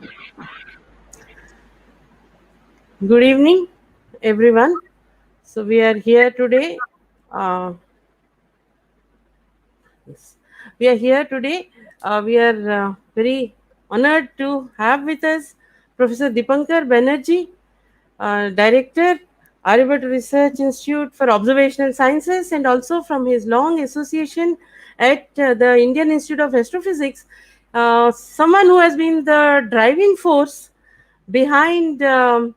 Good evening, everyone. So we are here today. Uh, yes, we are here today. We are very honored to have with us Professor Dipankar Banerjee, Director, Aryabhata Research INstitute for Observational Sciences, and also from his long association at the Indian Institute of Astrophysics, someone who has been the driving force behind our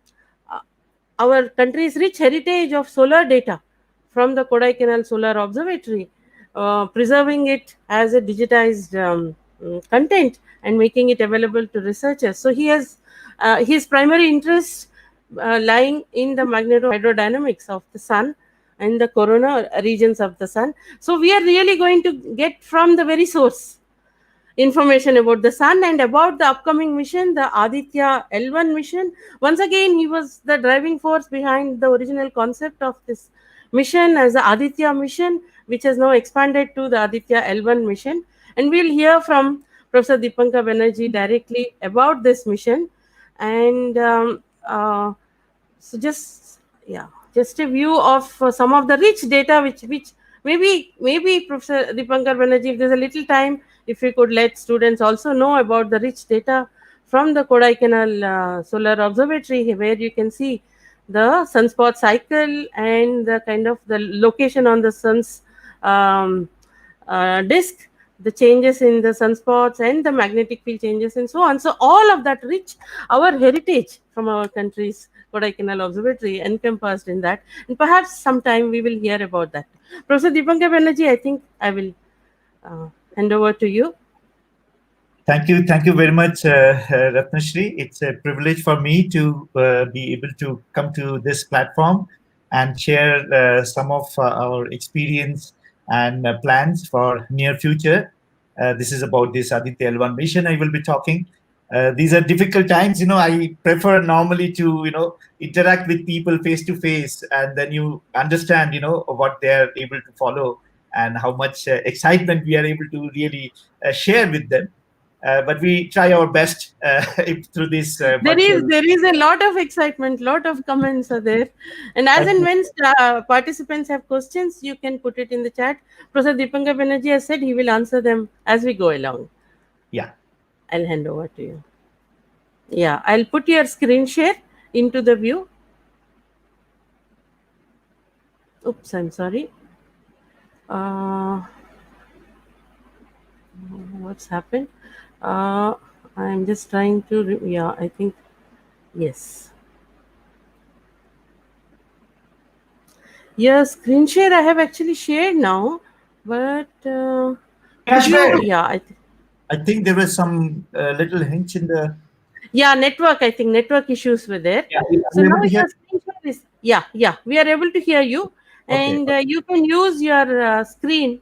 country's rich heritage of solar data from the Kodaikanal Solar Observatory, preserving it as a digitized content and making it available to researchers. So he has his primary interest lying in the magnetohydrodynamics of the sun and the corona regions of the sun. So we are really going to get from the very source information about the sun and about the upcoming mission, the Aditya L1 mission. Once again, he was the driving force behind the original concept of this mission as the Aditya mission, which has now expanded to the Aditya L1 mission. And we'll hear from Professor Dipankar Banerjee directly about this mission. And so just a view of some of the rich data which maybe Professor Dipankar Banerjee, if there's a little time, if you could let students also know about the rich data from the Kodaikanal Solar Observatory, where you can see the sunspot cycle and the kind of the location on the sun's um, disk, the changes in the sunspots and the magnetic field changes and so on. So all of that rich, our heritage from our country's Kodaikanal Observatory encompassed in that. And perhaps sometime we will hear about that. Professor Dipankar Banerjee, I think I will hand over to you. Thank you very much, Ratnashri. It's a privilege for me to be able to come to this platform and share some of our experience and plans for near future. This is about this Aditya L1 mission I will be talking. These are difficult times. I prefer normally to, interact with people face to face, and then you understand, what they are able to follow and how much excitement we are able to really share with them. But we try our best through this virtual. There is a lot of excitement, lot of comments are there, and as and when participants have questions, you can put it in the chat. Professor Dipankar Banerjee has said he will answer them as we go along. Yeah, I'll hand over to you. Yeah, I'll put your screen share into the view. Oops, I'm sorry. What's happened? I'm just trying to, yeah, I think, yes. Yeah, screen share I have actually shared now, but I think there was some little hinge in the. Yeah, network. I think network issues were there. Yeah, so now your screen share is, yeah, we are able to hear you, and you can use your screen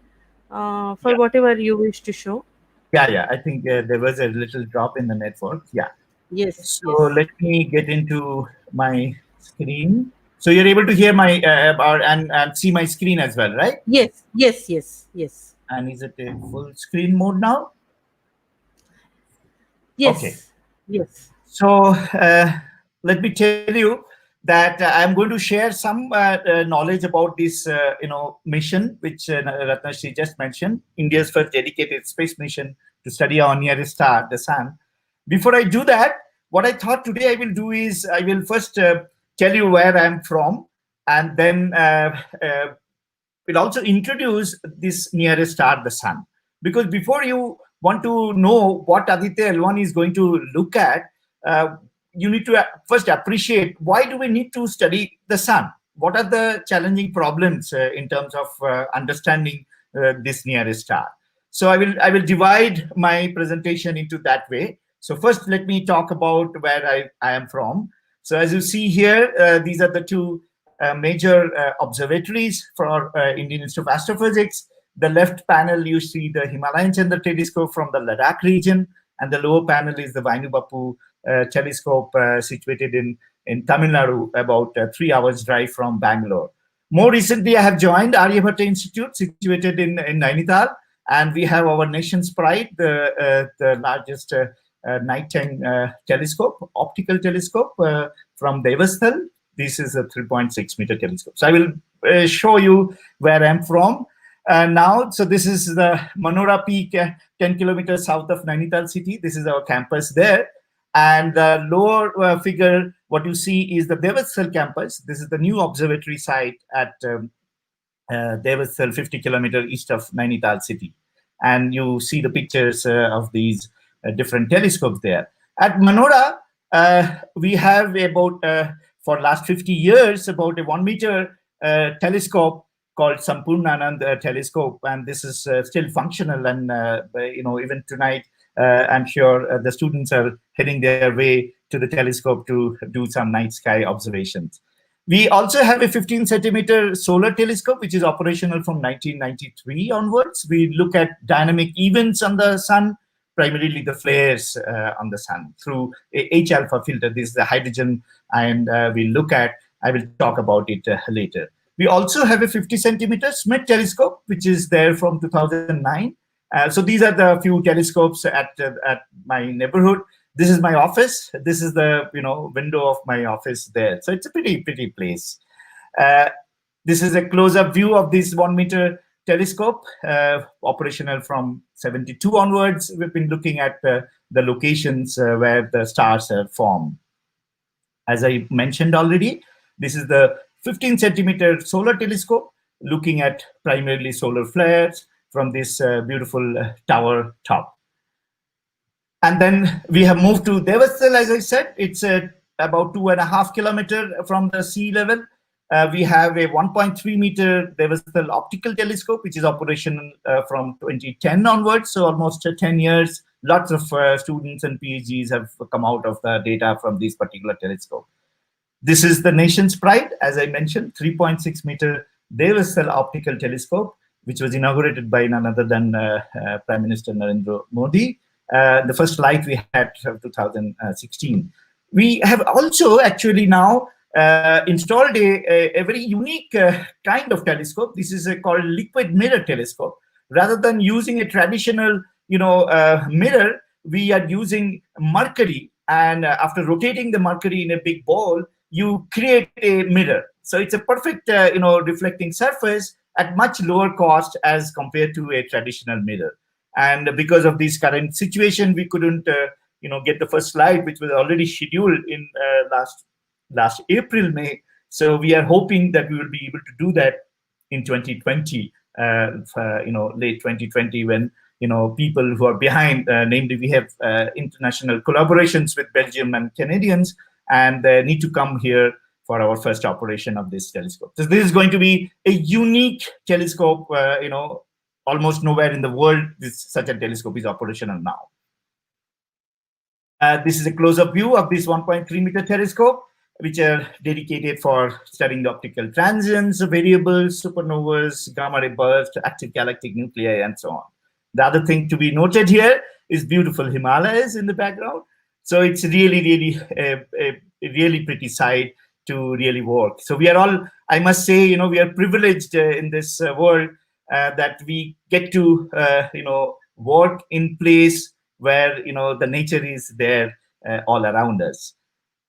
for whatever you wish to show. Yeah. I think there was a little drop in the network. Yeah. Yes. So let me get into my screen. So you're able to hear my and see my screen as well, right? Yes. And is it a full screen mode now? Yes. Okay. Yes. So let me tell you that I'm going to share some knowledge about this, mission which Ratnashri just mentioned, India's first dedicated space mission to study our nearest star, the sun. Before I do that, what I thought today I will do is I will first tell you where I'm from, and then we'll also introduce this nearest star, the sun. Because before you want to know what Aditya L1 is going to look at, you need to first appreciate why do we need to study the sun? What are the challenging problems in terms of understanding this nearest star? So I will divide my presentation into that way. So first, let me talk about where I am from. So as you see here, these are the two major observatories for Indian Institute of Astrophysics. The left panel, you see the Himalayan Chandra telescope from the Ladakh region, and the lower panel is the Vainu Bappu telescope situated in Tamil Nadu, about 3 hours drive from Bangalore. More recently, I have joined Aryabhata Institute, situated in Nainital, and we have our nation's pride, the largest nighttime telescope, optical telescope from Devasthal. This is a 3.6-meter telescope. So I will show you where I'm from now. So this is the Manora Peak, 10 kilometers south of Nainital city. This is our campus there. And the lower figure, what you see is the Devasthal campus. This is the new observatory site at Devasthal, 50 kilometers east of Nainital city. And you see the pictures of these different telescopes there. At Manora, we have about, for last 50 years, about a 1-meter telescope called Sampurnanand telescope. And this is still functional. And, even tonight, I'm sure the students are heading their way to the telescope to do some night sky observations. We also have a 15-centimeter solar telescope, which is operational from 1993 onwards. We look at dynamic events on the sun, primarily the flares on the sun through a H-alpha filter. This is the hydrogen, and we look at, I will talk about it later. We also have a 50-centimeter Smith telescope, which is there from 2009. So these are the few telescopes at my neighborhood. This is my office. This is the window of my office there. So it's a pretty place. This is a close-up view of this 1-meter telescope, operational from 72 onwards. We've been looking at the locations where the stars are formed. As I mentioned already, this is the 15-centimeter solar telescope, looking at primarily solar flares from this beautiful tower top. And then we have moved to Devasthal, as I said. It's about 2.5 kilometers from the sea level. We have a 1.3-meter Devasthal optical telescope, which is operational from 2010 onwards, so almost 10 years. Lots of students and PhDs have come out of the data from this particular telescope. This is the nation's pride, as I mentioned, 3.6-meter Devasthal optical telescope, which was inaugurated by none other than Prime Minister Narendra Modi. The first light we had of 2016. We have also actually now installed a very unique kind of telescope. This is called liquid mirror telescope. Rather than using a traditional, mirror, we are using mercury. And after rotating the mercury in a big ball, you create a mirror. So it's a perfect, reflecting surface at much lower cost as compared to a traditional mirror. And because of this current situation, we couldn't, get the first slide, which was already scheduled in last April, May. So we are hoping that we will be able to do that in 2020, late 2020, when people who are behind, namely we have international collaborations with Belgium and Canadians, and they need to come here for our first operation of this telescope. So this is going to be a unique telescope. Almost nowhere in the world such a telescope is operational now. This is a close-up view of this 1.3-meter telescope, which are dedicated for studying the optical transients, variables, supernovas, gamma ray bursts, active galactic nuclei, and so on. The other thing to be noted here is beautiful Himalayas in the background. So it's really a really pretty sight to really work. So we are all, I must say, we are privileged in this world that we get to, work in place where, the nature is there all around us.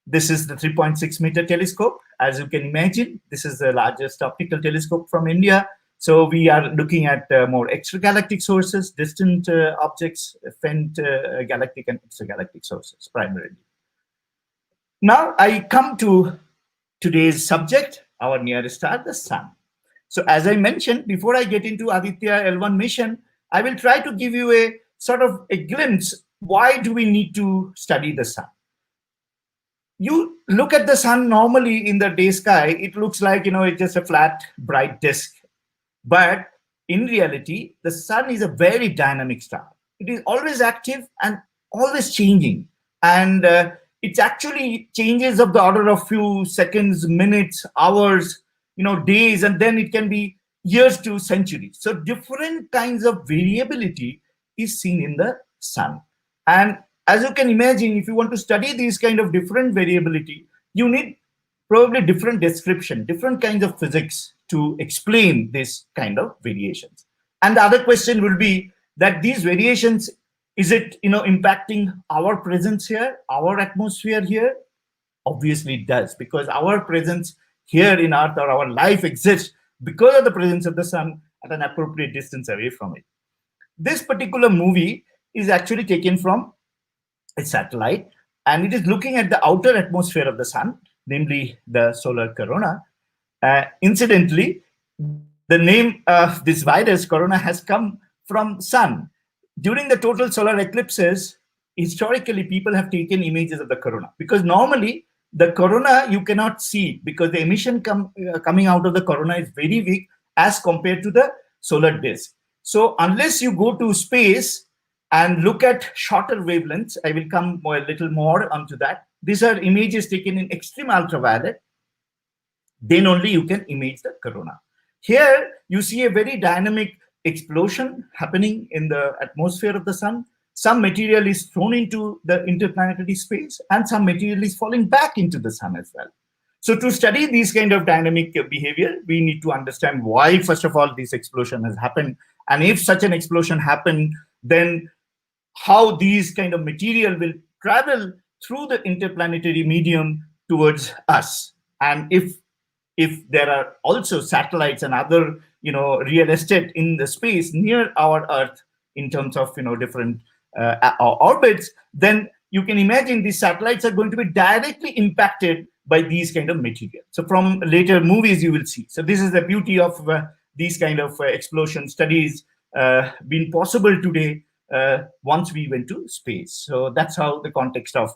This is the 3.6-meter telescope. As you can imagine, this is the largest optical telescope from India. So we are looking at more extragalactic sources, distant objects, faint galactic and extragalactic sources primarily. Now I come to today's subject, our nearest star, the sun. So as I mentioned, before I get into Aditya L1 mission, I will try to give you a sort of a glimpse. Why do we need to study the sun? You look at the sun normally in the day sky, it looks like, it's just a flat, bright disk. But in reality, the sun is a very dynamic star. It is always active and always changing. And it's actually changes of the order of few seconds, minutes, hours, days, and then it can be years to centuries. So different kinds of variability is seen in the sun. And as you can imagine, if you want to study these kind of different variability, you need probably different description, different kinds of physics to explain this kind of variations. And the other question will be that these variations Is it, impacting our presence here, our atmosphere here? Obviously it does, because our presence here in Earth, or our life exists because of the presence of the sun at an appropriate distance away from it. This particular movie is actually taken from a satellite, and it is looking at the outer atmosphere of the sun, namely the solar corona. Incidentally, the name of this virus, corona, has come from sun. During the total solar eclipses, historically, people have taken images of the corona, because normally the corona you cannot see, because the emission coming out of the corona is very weak as compared to the solar disk. So unless you go to space and look at shorter wavelengths, I will come a little more onto that. These are images taken in extreme ultraviolet, then only you can image the corona. Here you see a very dynamic explosion happening in the atmosphere of the sun. Some material is thrown into the interplanetary space, and some material is falling back into the sun as well. So to study these kind of dynamic behavior, we need to understand why, first of all, this explosion has happened. And if such an explosion happened, then how these kind of material will travel through the interplanetary medium towards us. And if there are also satellites and other, real estate in the space near our Earth, in terms of, different orbits, then you can imagine these satellites are going to be directly impacted by these kind of material. So from later movies you will see. So this is the beauty of these kind of explosion studies being possible today, once we went to space. So that's how the context of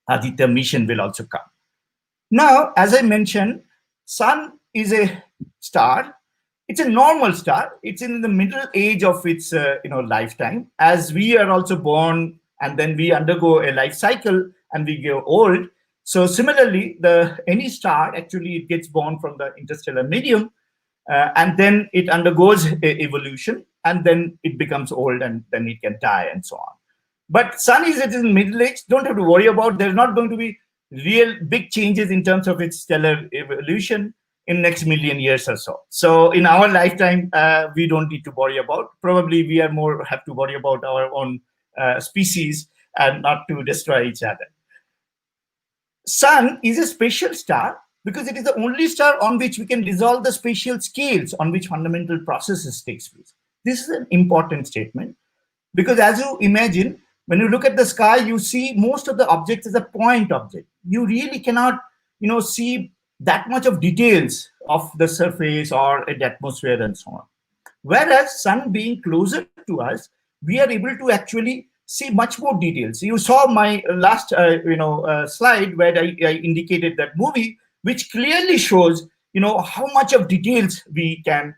Aditya mission will also come. Now, as I mentioned, sun is a star. It's a normal star. It's in the middle age of its lifetime. As we are also born, and then we undergo a life cycle and we get old. So similarly, any star actually, it gets born from the interstellar medium, and then it undergoes evolution, and then it becomes old, and then it can die, and so on. But sun is in middle age. Don't have to worry about. There's not going to be real big changes in terms of its stellar evolution in next million years or so. So in our lifetime, we don't need to worry about. Probably we are more have to worry about our own species, and not to destroy each other. Sun is a special star because it is the only star on which we can resolve the spatial scales on which fundamental processes takes place. This is an important statement, because as you imagine, when you look at the sky, you see most of the objects as a point object. You really cannot, see that much of details of the surface or the atmosphere and so on. Whereas sun being closer to us, we are able to actually see much more details. You saw my last, slide where I indicated that movie, which clearly shows, how much of details we can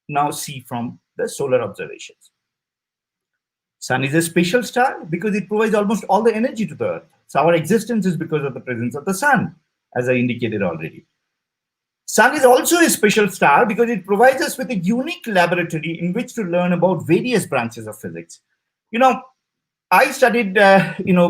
now see from the solar observations. Sun is a special star because it provides almost all the energy to the Earth. So our existence is because of the presence of the sun, as I indicated already. Sun is also a special star because it provides us with a unique laboratory in which to learn about various branches of physics. I studied,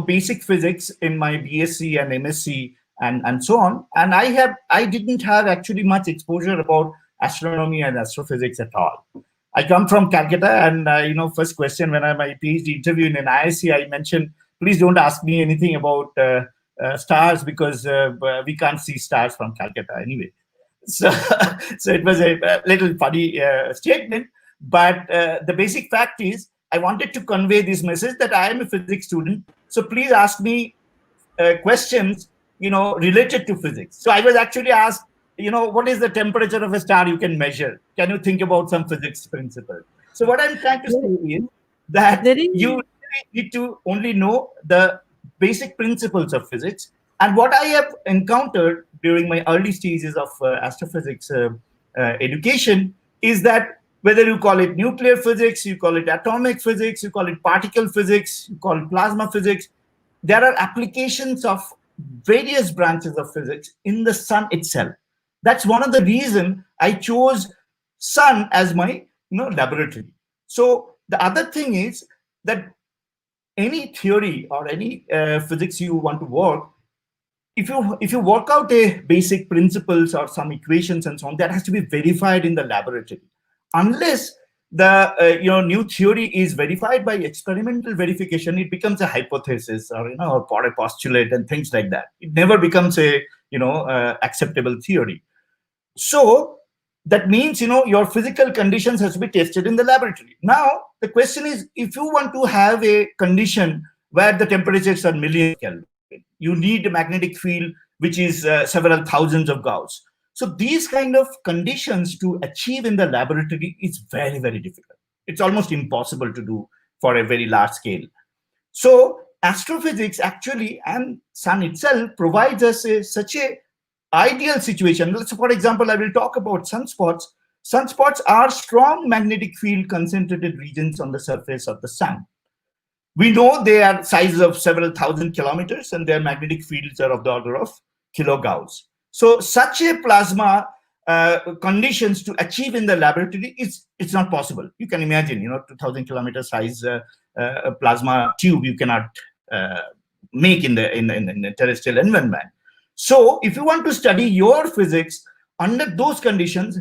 basic physics in my BSc and MSc and so on, and I didn't have actually much exposure about astronomy and astrophysics at all. I come from Calcutta, and first question when I my PhD interview in an ISC, I mentioned, please don't ask me anything about stars, because we can't see stars from Calcutta anyway. So, so it was a little funny statement, but the basic fact is, I wanted to convey this message that I am a physics student. So please ask me questions, related to physics. So I was actually asked, what is the temperature of a star you can measure? Can you think about some physics principle? So what I'm trying to say is that There is you really need to only know the basic principles of physics. And what I have encountered during my early stages of astrophysics education is that whether you call it nuclear physics, you call it atomic physics, you call it particle physics, you call it plasma physics, there are applications of various branches of physics in the sun itself. That's one of the reasons I chose sun as my laboratory. So the other thing is that any theory or any physics you want to work, if you work out a basic principles or some equations and so on, that has to be verified in the laboratory. Unless the new theory is verified by experimental verification, it becomes a hypothesis, or or a postulate and things like that. It never becomes a acceptable theory. So that means your physical conditions has to be tested in the laboratory. Now the question is, if you want to have a condition where the temperatures are millions of Kelvin, you need a magnetic field which is several thousands of Gauss. So these kind of conditions to achieve in the laboratory is very, very difficult. It's almost impossible to do for a very large scale. So astrophysics actually and sun itself provides us such a ideal situation. So for example, I will talk about sunspots. Sunspots are strong magnetic field concentrated regions on the surface of the sun. We know they are sizes of several thousand kilometers, and their magnetic fields are of the order of kilogauss. So such a plasma conditions to achieve in the laboratory it's not possible. You can imagine, 2,000-kilometer size plasma tube you cannot make in the terrestrial environment. So if you want to study your physics under those conditions,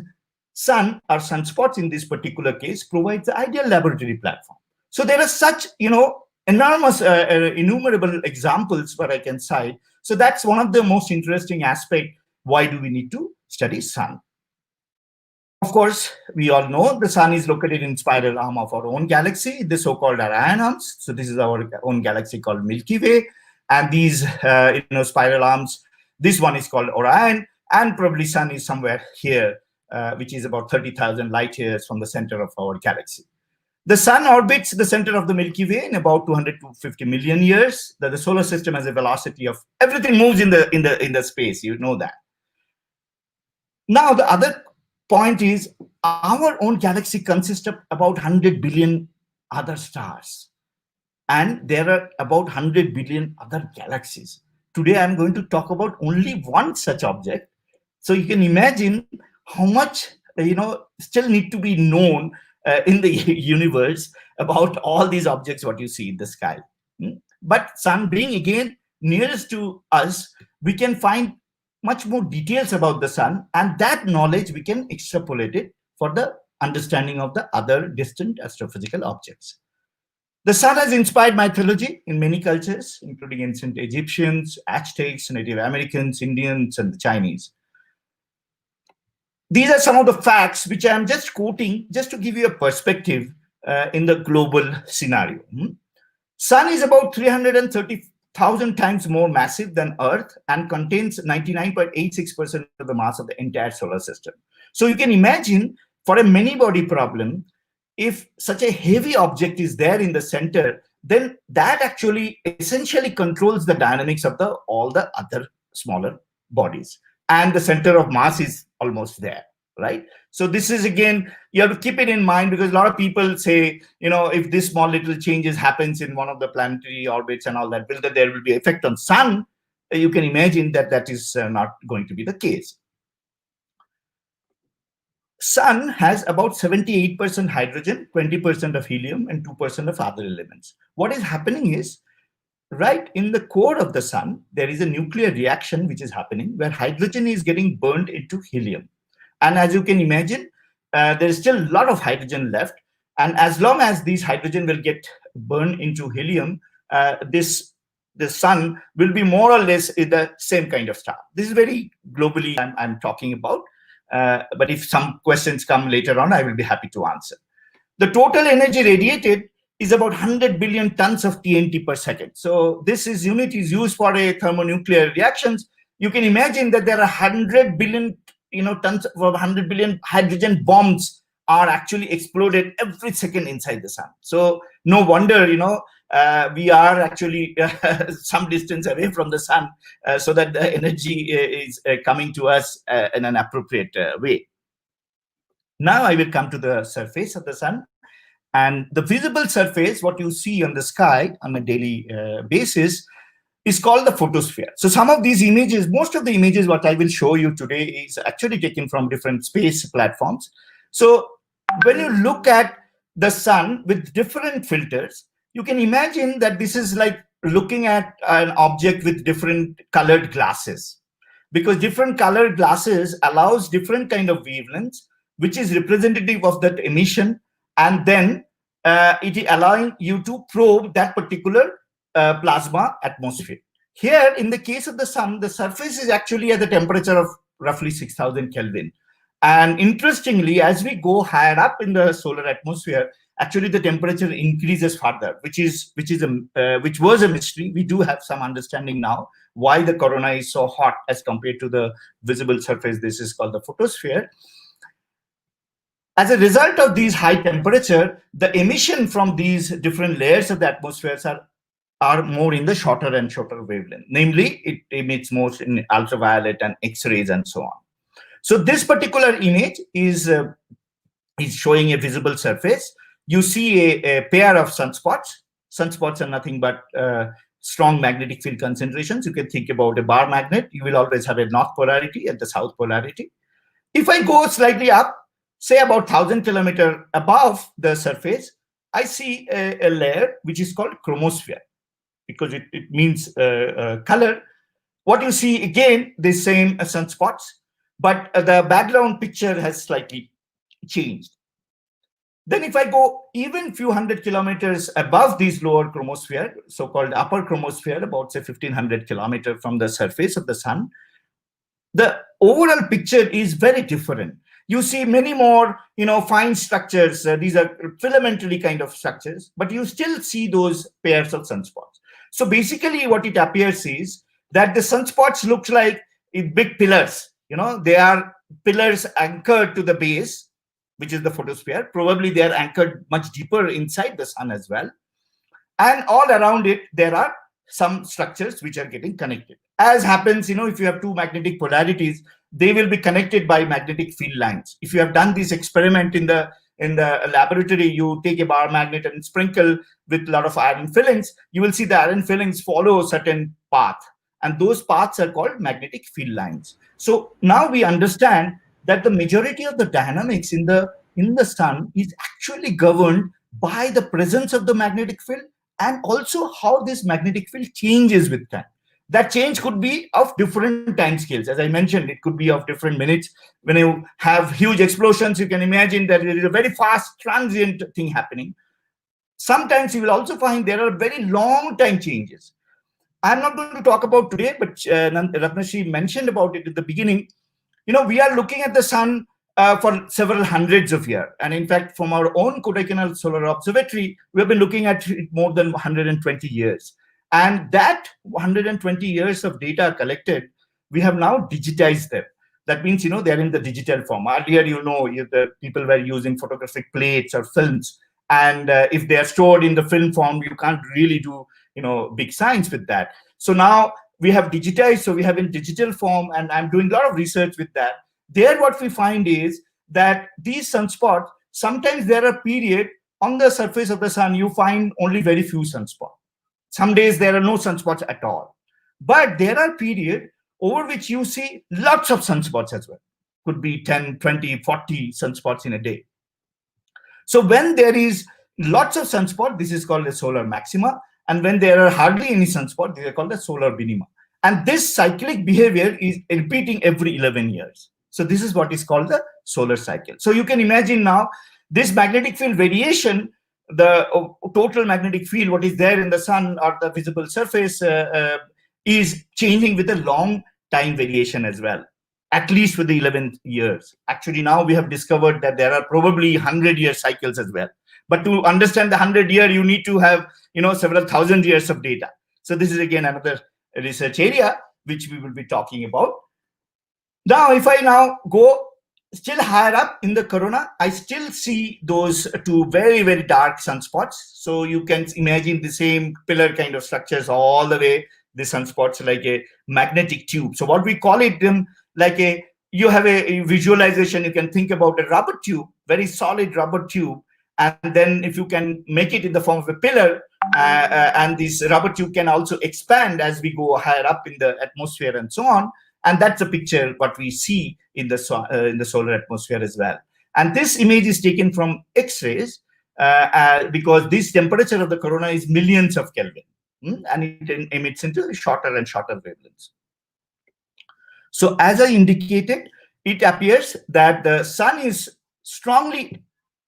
sun or sunspots in this particular case provides the ideal laboratory platform. So there are such enormous innumerable examples where I can cite. So that's one of the most interesting aspect. Why do we need to study sun? Of course, we all know the sun is located in spiral arm of our own galaxy, the so-called Orion arms. So this is our own galaxy called Milky Way, and these spiral arms. This one is called Orion, and probably sun is somewhere here, which is about 30,000 light years from the center of our galaxy. The sun orbits the center of the Milky Way in about 200 to 50 million years. The solar system has a velocity of everything moves in the space. You know that. Now the other point is our own galaxy consists of about 100 billion other stars, and there are about 100 billion other galaxies. Today I'm going to talk about only one such object. So you can imagine how much still need to be known in the universe about all these objects what you see in the sky. But sun being again nearest to us, we can find much more details about the sun, and that knowledge we can extrapolate it for the understanding of the other distant astrophysical objects. The sun has inspired mythology in many cultures, including ancient Egyptians, Aztecs, Native Americans, Indians, and the Chinese. These are some of the facts which I am just quoting just to give you a perspective in the global scenario. Sun is about 330,000 times more massive than Earth and contains 99.86% of the mass of the entire solar system. So you can imagine, for a many-body problem, if such a heavy object is there in the center, then that actually essentially controls the dynamics of all the other smaller bodies. And the center of mass is almost there, right? So this is, again, you have to keep it in mind, because a lot of people say, if this small little changes happens in one of the planetary orbits and all that, there will be effect on sun. You can imagine that is not going to be the case. Sun has about 78% hydrogen, 20% of helium, and 2% of other elements. What is happening is, right in the core of the sun, there is a nuclear reaction which is happening where hydrogen is getting burned into helium. And as you can imagine, there is still a lot of hydrogen left. And as long as these hydrogen will get burned into helium, the sun will be more or less the same kind of star. This is very globally I'm talking about. But if some questions come later on, I will be happy to answer. The total energy radiated is about 100 billion tons of TNT per second. So this unit is used for a thermonuclear reactions. You can imagine that there are 100 billion tons of 100 billion hydrogen bombs are actually exploded every second inside the sun. So no wonder we are actually some distance away from the sun, so that the energy is coming to us in an appropriate way. Now I will come to the surface of the sun. And the visible surface, what you see on the sky on a daily basis, is called the photosphere. So some of these images, most of the images what I will show you today is actually taken from different space platforms. So when you look at the sun with different filters, you can imagine that this is like looking at an object with different colored glasses, because different colored glasses allows different kind of wavelengths, which is representative of that emission and then it is allowing you to probe that particular plasma atmosphere. Here, in the case of the sun, the surface is actually at the temperature of roughly 6000 Kelvin. And interestingly, as we go higher up in the solar atmosphere, actually the temperature increases further, which was a mystery. We do have some understanding now why the corona is so hot as compared to the visible surface. This is called the photosphere. As a result of these high temperature, the emission from these different layers of the atmosphere are more in the shorter and shorter wavelength. Namely, it emits more in ultraviolet and X-rays and so on. So this particular image is showing a visible surface. You see a pair of sunspots. Sunspots are nothing but strong magnetic field concentrations. You can think about a bar magnet. You will always have a north polarity and the south polarity. If I go slightly up, say about 1000 kilometers above the surface, I see a layer which is called chromosphere, because it means color. What you see, again, the same sunspots, but the background picture has slightly changed. Then if I go even few hundred kilometers above these lower chromosphere, so-called upper chromosphere, about say 1500 kilometers from the surface of the sun, the overall picture is very different. You see many more, fine structures. These are filamentary kind of structures, but you still see those pairs of sunspots. So basically what it appears is that the sunspots look like big pillars. They are pillars anchored to the base, which is the photosphere. Probably they are anchored much deeper inside the sun as well. And all around it, there are some structures which are getting connected. As happens, if you have two magnetic polarities, they will be connected by magnetic field lines. If you have done this experiment in the laboratory, you take a bar magnet and sprinkle with a lot of iron fillings, you will see the iron fillings follow a certain path. And those paths are called magnetic field lines. So now we understand that the majority of the dynamics in the sun is actually governed by the presence of the magnetic field, and also how this magnetic field changes with time. That change could be of different time scales. As I mentioned, it could be of different minutes. When you have huge explosions, you can imagine that there is a very fast transient thing happening. Sometimes you will also find there are very long time changes. I'm not going to talk about today, but Ratnashri mentioned about it at the beginning. We are looking at the sun for several hundreds of years. And in fact, from our own Kodaikanal Solar Observatory, we have been looking at it more than 120 years. And that 120 years of data collected, we have now digitized them. That means, they're in the digital form. Earlier, the people were using photographic plates or films. And if they are stored in the film form, you can't really do, big science with that. So now we have digitized, so we have in digital form, and I'm doing a lot of research with that. There, what we find is that these sunspots, sometimes there are periods on the surface of the sun, you find only very few sunspots. Some days there are no sunspots at all. But there are periods over which you see lots of sunspots as well. Could be 10, 20, 40 sunspots in a day. So when there is lots of sunspots, this is called a solar maxima. And when there are hardly any sunspots, they are called a solar minima. And this cyclic behavior is repeating every 11 years. So this is what is called the solar cycle. So you can imagine now this magnetic field variation, the total magnetic field, what is there in the sun or the visible surface, is changing with a long time variation as well, at least with the 11 years. Actually, now we have discovered that there are probably 100-year cycles as well. But to understand the 100-year, you need to have several thousand years of data. So this is again another research area which we will be talking about. Now, if I now go still higher up in the corona, I still see those two very, very dark sunspots. So you can imagine the same pillar kind of structures all the way. The sunspots like a magnetic tube. So what we call it, like you have a visualization. You can think about a rubber tube, very solid rubber tube, and then if you can make it in the form of a pillar, and this rubber tube can also expand as we go higher up in the atmosphere and so on. And that's a picture what we see in the solar atmosphere as well. And this image is taken from X-rays because this temperature of the corona is millions of Kelvin, and it emits into shorter and shorter wavelengths. So as I indicated, it appears that the sun is strongly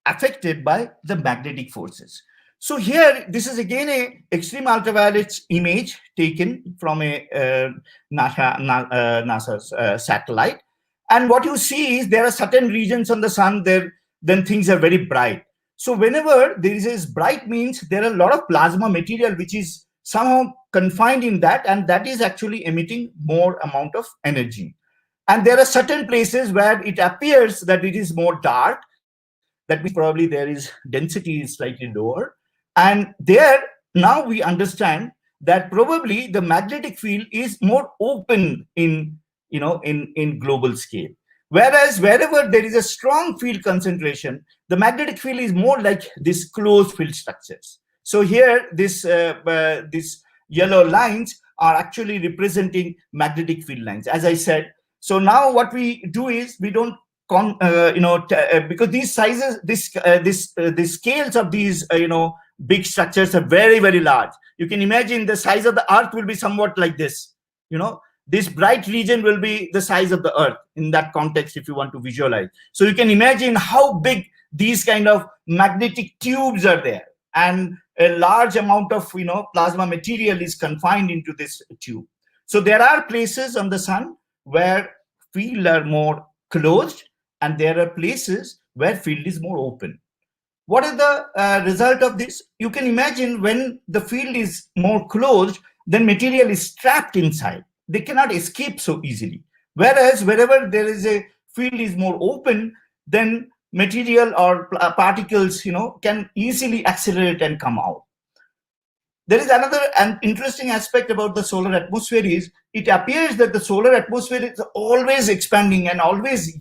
affected by the magnetic forces. So here, this is again a extreme ultraviolet image taken from a NASA's satellite. And what you see is there are certain regions on the sun there, then things are very bright. So whenever there is this bright means there are a lot of plasma material which is somehow confined in that, and that is actually emitting more amount of energy. And there are certain places where it appears that it is more dark. That means probably there is density is slightly lower. And there now we understand that probably the magnetic field is more open in, in global scale. Whereas wherever there is a strong field concentration, the magnetic field is more like this closed field structures. So here, this yellow lines are actually representing magnetic field lines, as I said. So now what we do is we don't because these sizes, the scales of these big structures are very, very large. You can imagine the size of the earth will be somewhat like this. This bright region will be the size of the earth in that context, if you want to visualize. So you can imagine how big these kind of magnetic tubes are there, and a large amount of plasma material is confined into this tube. So there are places on the sun where field are more closed, and there are places where field is more open. What is the result of this? You can imagine when the field is more closed, then material is trapped inside. They cannot escape so easily. Whereas wherever there is a field is more open, then material or particles can easily accelerate and come out. There is another interesting aspect about the solar atmosphere is it appears that the solar atmosphere is always expanding and always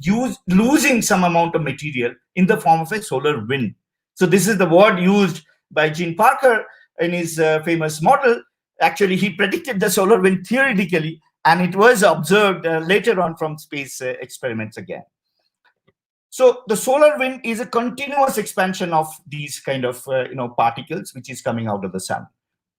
losing some amount of material in the form of a solar wind. So this is the word used by Gene Parker in his famous model. Actually, he predicted the solar wind theoretically, and it was observed later on from space experiments again. So the solar wind is a continuous expansion of these kind of particles which is coming out of the sun.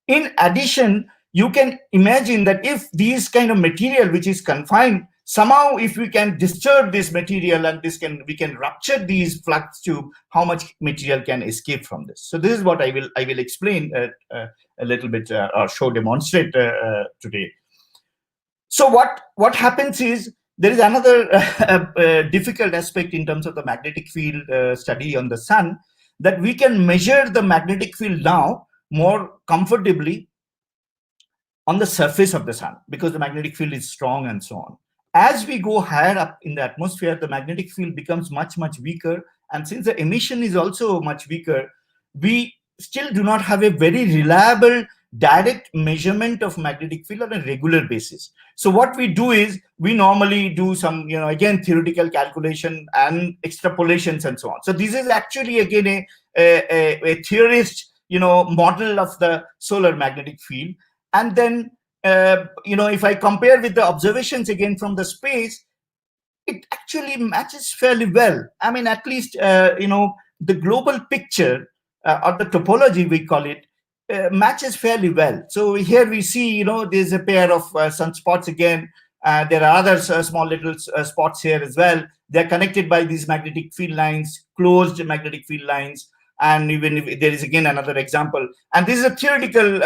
In addition, you can imagine that if these kind of material which is confined, somehow if we can disturb this material and we can rupture these flux tube, how much material can escape from this. So this is what I will explain a little bit or demonstrate today. So what happens is there is another difficult aspect in terms of the magnetic field study on the sun, that we can measure the magnetic field now more comfortably on the surface of the sun because the magnetic field is strong and so on. As we go higher up in the atmosphere, the magnetic field becomes much, much weaker. And since the emission is also much weaker, we still do not have a very reliable direct measurement of magnetic field on a regular basis. So what we do is we normally do some, again, theoretical calculation and extrapolations and so on. So this is actually, again, a theorist model of the solar magnetic field. And then if I compare with the observations again from the space, it actually matches fairly well. I mean, at least the global picture or the topology, we call it, matches fairly well. So here we see there's a pair of sunspots again. There are other small little spots here as well. They're connected by these magnetic field lines, closed magnetic field lines. And even if there is again another example, and this is a theoretical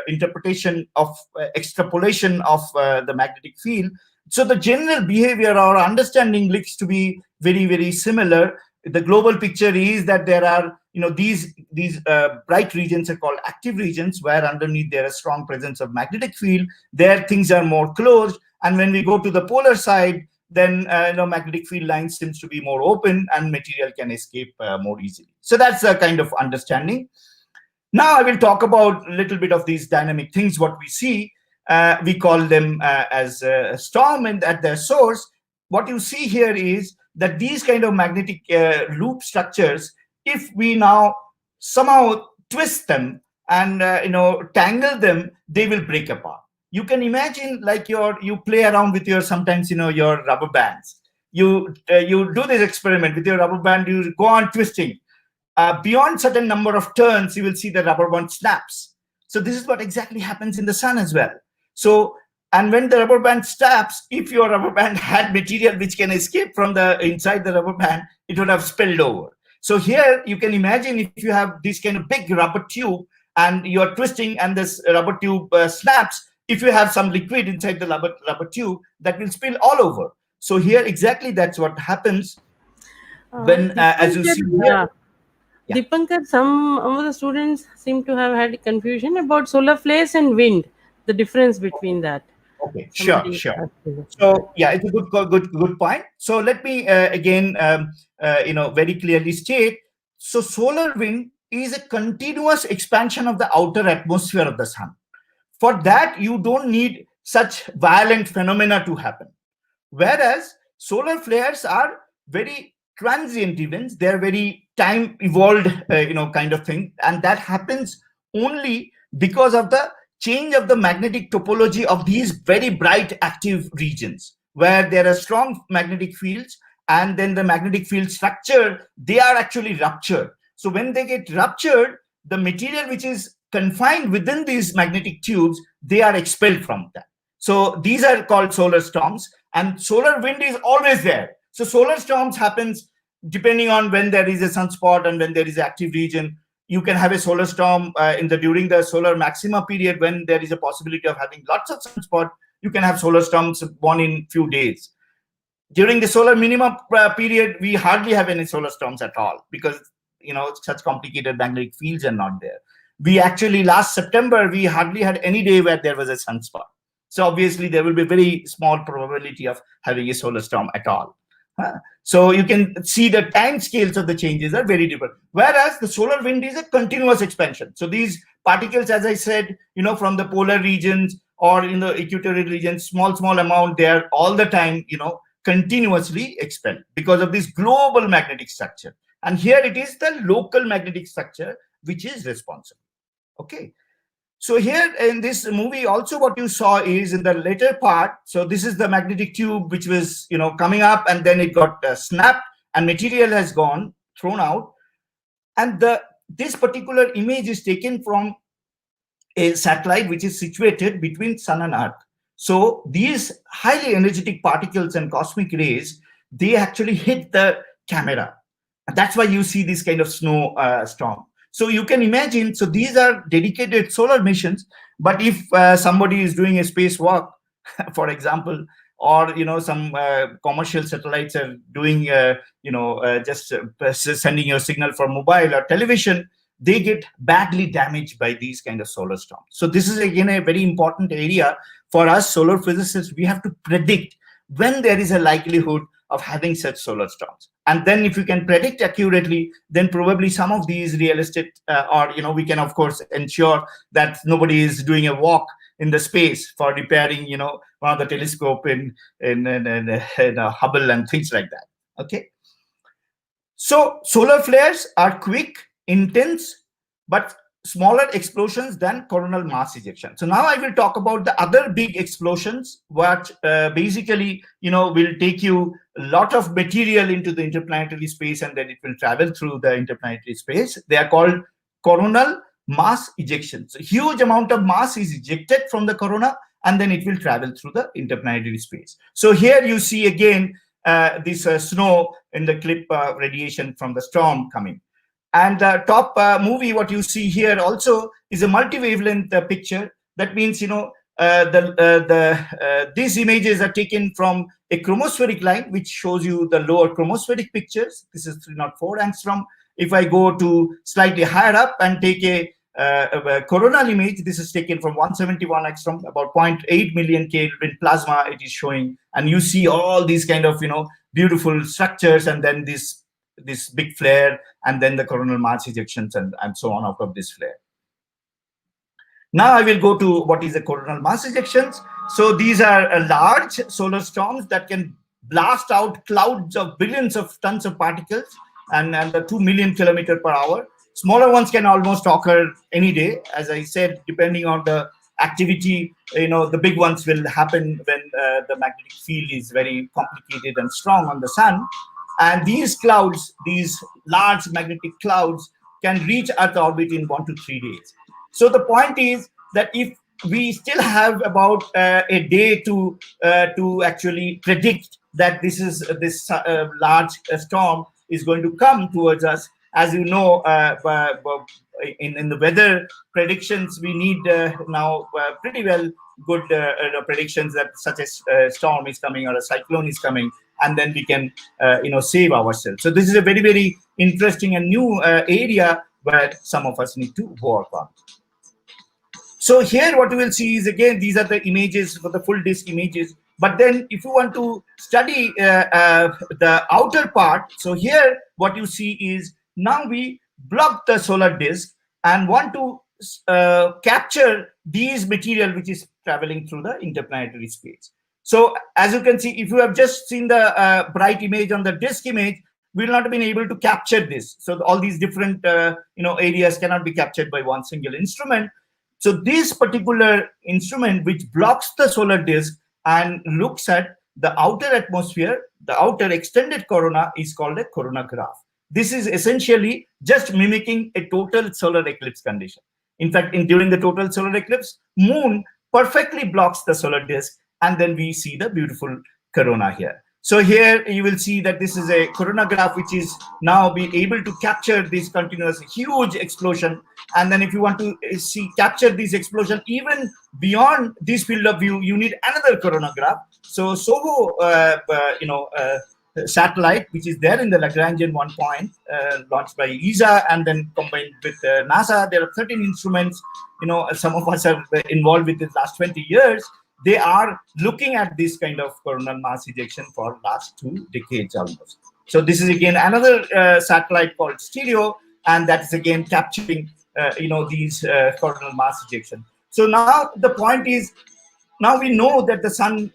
interpretation of extrapolation of the magnetic field. So the general behavior or understanding looks to be very, very similar. The global picture is that there are these bright regions are called active regions, where underneath there is strong presence of magnetic field. There things are more closed, and when we go to the polar side, then magnetic field lines seems to be more open and material can escape more easily. So that's the kind of understanding. Now I will talk about a little bit of these dynamic things. What we see, we call them as a storm, and at their source, what you see here is that these kind of magnetic loop structures, if we now somehow twist them and tangle them, they will break apart. You can imagine like you play around with your sometimes your rubber bands. You do this experiment with your rubber band. You go on twisting. Beyond certain number of turns, you will see the rubber band snaps. So this is what exactly happens in the sun as well. So, and when the rubber band snaps, if your rubber band had material which can escape from the inside the rubber band, it would have spilled over. So here you can imagine if you have this kind of big rubber tube and you're twisting and this rubber tube snaps, if you have some liquid inside the rubber tube, that will spill all over. So here exactly that's what happens when, as you Dipankar, see here. Yeah. Dipankar, some of the students seem to have had confusion about solar flares and wind, the difference between that. Okay, sure, Somebody sure. asked me that. So yeah, it's a good point. So let me again, very clearly state. So solar wind is a continuous expansion of the outer atmosphere of the sun. For that, you don't need such violent phenomena to happen. Whereas solar flares are very transient events. They're very time evolved, kind of thing, and that happens only because of the change of the magnetic topology of these very bright active regions where there are strong magnetic fields, and then the magnetic field structure, they are actually ruptured. So when they get ruptured, the material which is confined within these magnetic tubes, they are expelled from that. So these are called solar storms, and solar wind is always there. So solar storms happens depending on when there is a sunspot and when there is active region. You can have a solar storm in the during the solar maxima period when there is a possibility of having lots of sunspot. You can have solar storms born in few days. During the solar minimum period, we hardly have any solar storms at all because such complicated magnetic fields are not there. We actually last September we hardly had any day where there was a sunspot. So obviously there will be very small probability of having a solar storm at all. So you can see the time scales of the changes are very different. Whereas the solar wind is a continuous expansion. So these particles, as I said, from the polar regions or in the equatorial regions, small amount, they are all the time, continuously expelled because of this global magnetic structure. And here it is the local magnetic structure which is responsible. Okay. So here in this movie also what you saw is in the later part, so this is the magnetic tube which was coming up, and then it got snapped and material has gone thrown out, and this particular image is taken from a satellite which is situated between sun and earth. So these highly energetic particles and cosmic rays, they actually hit the camera, and that's why you see this kind of snow storm. So you can imagine, so these are dedicated solar missions, but if somebody is doing a spacewalk, for example, or some commercial satellites are doing just sending your signal for mobile or television, they get badly damaged by these kind of solar storms. So this is again a very important area for us solar physicists. We have to predict when there is a likelihood of having such solar storms, and then if you can predict accurately, then probably some of these real estate or we can of course ensure that nobody is doing a walk in the space for repairing one of the telescope in Hubble and things like that. Okay. So solar flares are quick, intense, but smaller explosions than coronal mass ejection. So now I will talk about the other big explosions, what basically will take you a lot of material into the interplanetary space, and then it will travel through the interplanetary space. They are called coronal mass ejections. A huge amount of mass is ejected from the corona, and then it will travel through the interplanetary space. So here you see again this snow in the clip radiation from the storm coming. And the top movie, what you see here also is a multi-wavelength picture. That means, these images are taken from a chromospheric line, which shows you the lower chromospheric pictures. This is 304 angstrom. If I go to slightly higher up and take a coronal image, this is taken from 171 angstrom, about zero 0.8 million Kelvin plasma it is showing. And you see all these kind of, beautiful structures, and then this big flare, and then the coronal mass ejections and so on out of this flare. Now I will go to what is the coronal mass ejections. So these are large solar storms that can blast out clouds of billions of tons of particles and the 2 million kilometer per hour. Smaller ones can almost occur any day. As I said, depending on the activity, the big ones will happen when the magnetic field is very complicated and strong on the sun. And these clouds, these large magnetic clouds, can reach Earth orbit in 1 to 3 days. So the point is that if we still have about a day to actually predict that this large storm is going to come towards us. As you know, in the weather predictions, we need now pretty well good predictions that such as storm is coming or a cyclone is coming, and then we can save ourselves. So this is a very, very interesting and new area where some of us need to work on. So here what you will see is, again, these are the images for the full disk images. But then if you want to study the outer part, so here what you see is, now we block the solar disk and want to capture these material which is traveling through the interplanetary space. So as you can see, if you have just seen the bright image on the disk image, we will not have been able to capture this. So all these different areas cannot be captured by one single instrument. So this particular instrument, which blocks the solar disk and looks at the outer atmosphere, the outer extended corona, is called a coronagraph. This is essentially just mimicking a total solar eclipse condition. In fact, during the total solar eclipse, moon perfectly blocks the solar disk, and then we see the beautiful corona here. So here you will see that this is a coronagraph, which is now be able to capture this continuous huge explosion. And then if you want to capture this explosion even beyond this field of view, you need another coronagraph. So SOHO satellite, which is there in the Lagrangian 1 point, launched by ESA and then combined with NASA. There are 13 instruments. Some of us are involved with this last 20 years. They are looking at this kind of coronal mass ejection for last 2 decades almost. So this is again another satellite called Stereo, and that is again capturing these coronal mass ejection. So now the point is, now we know that the sun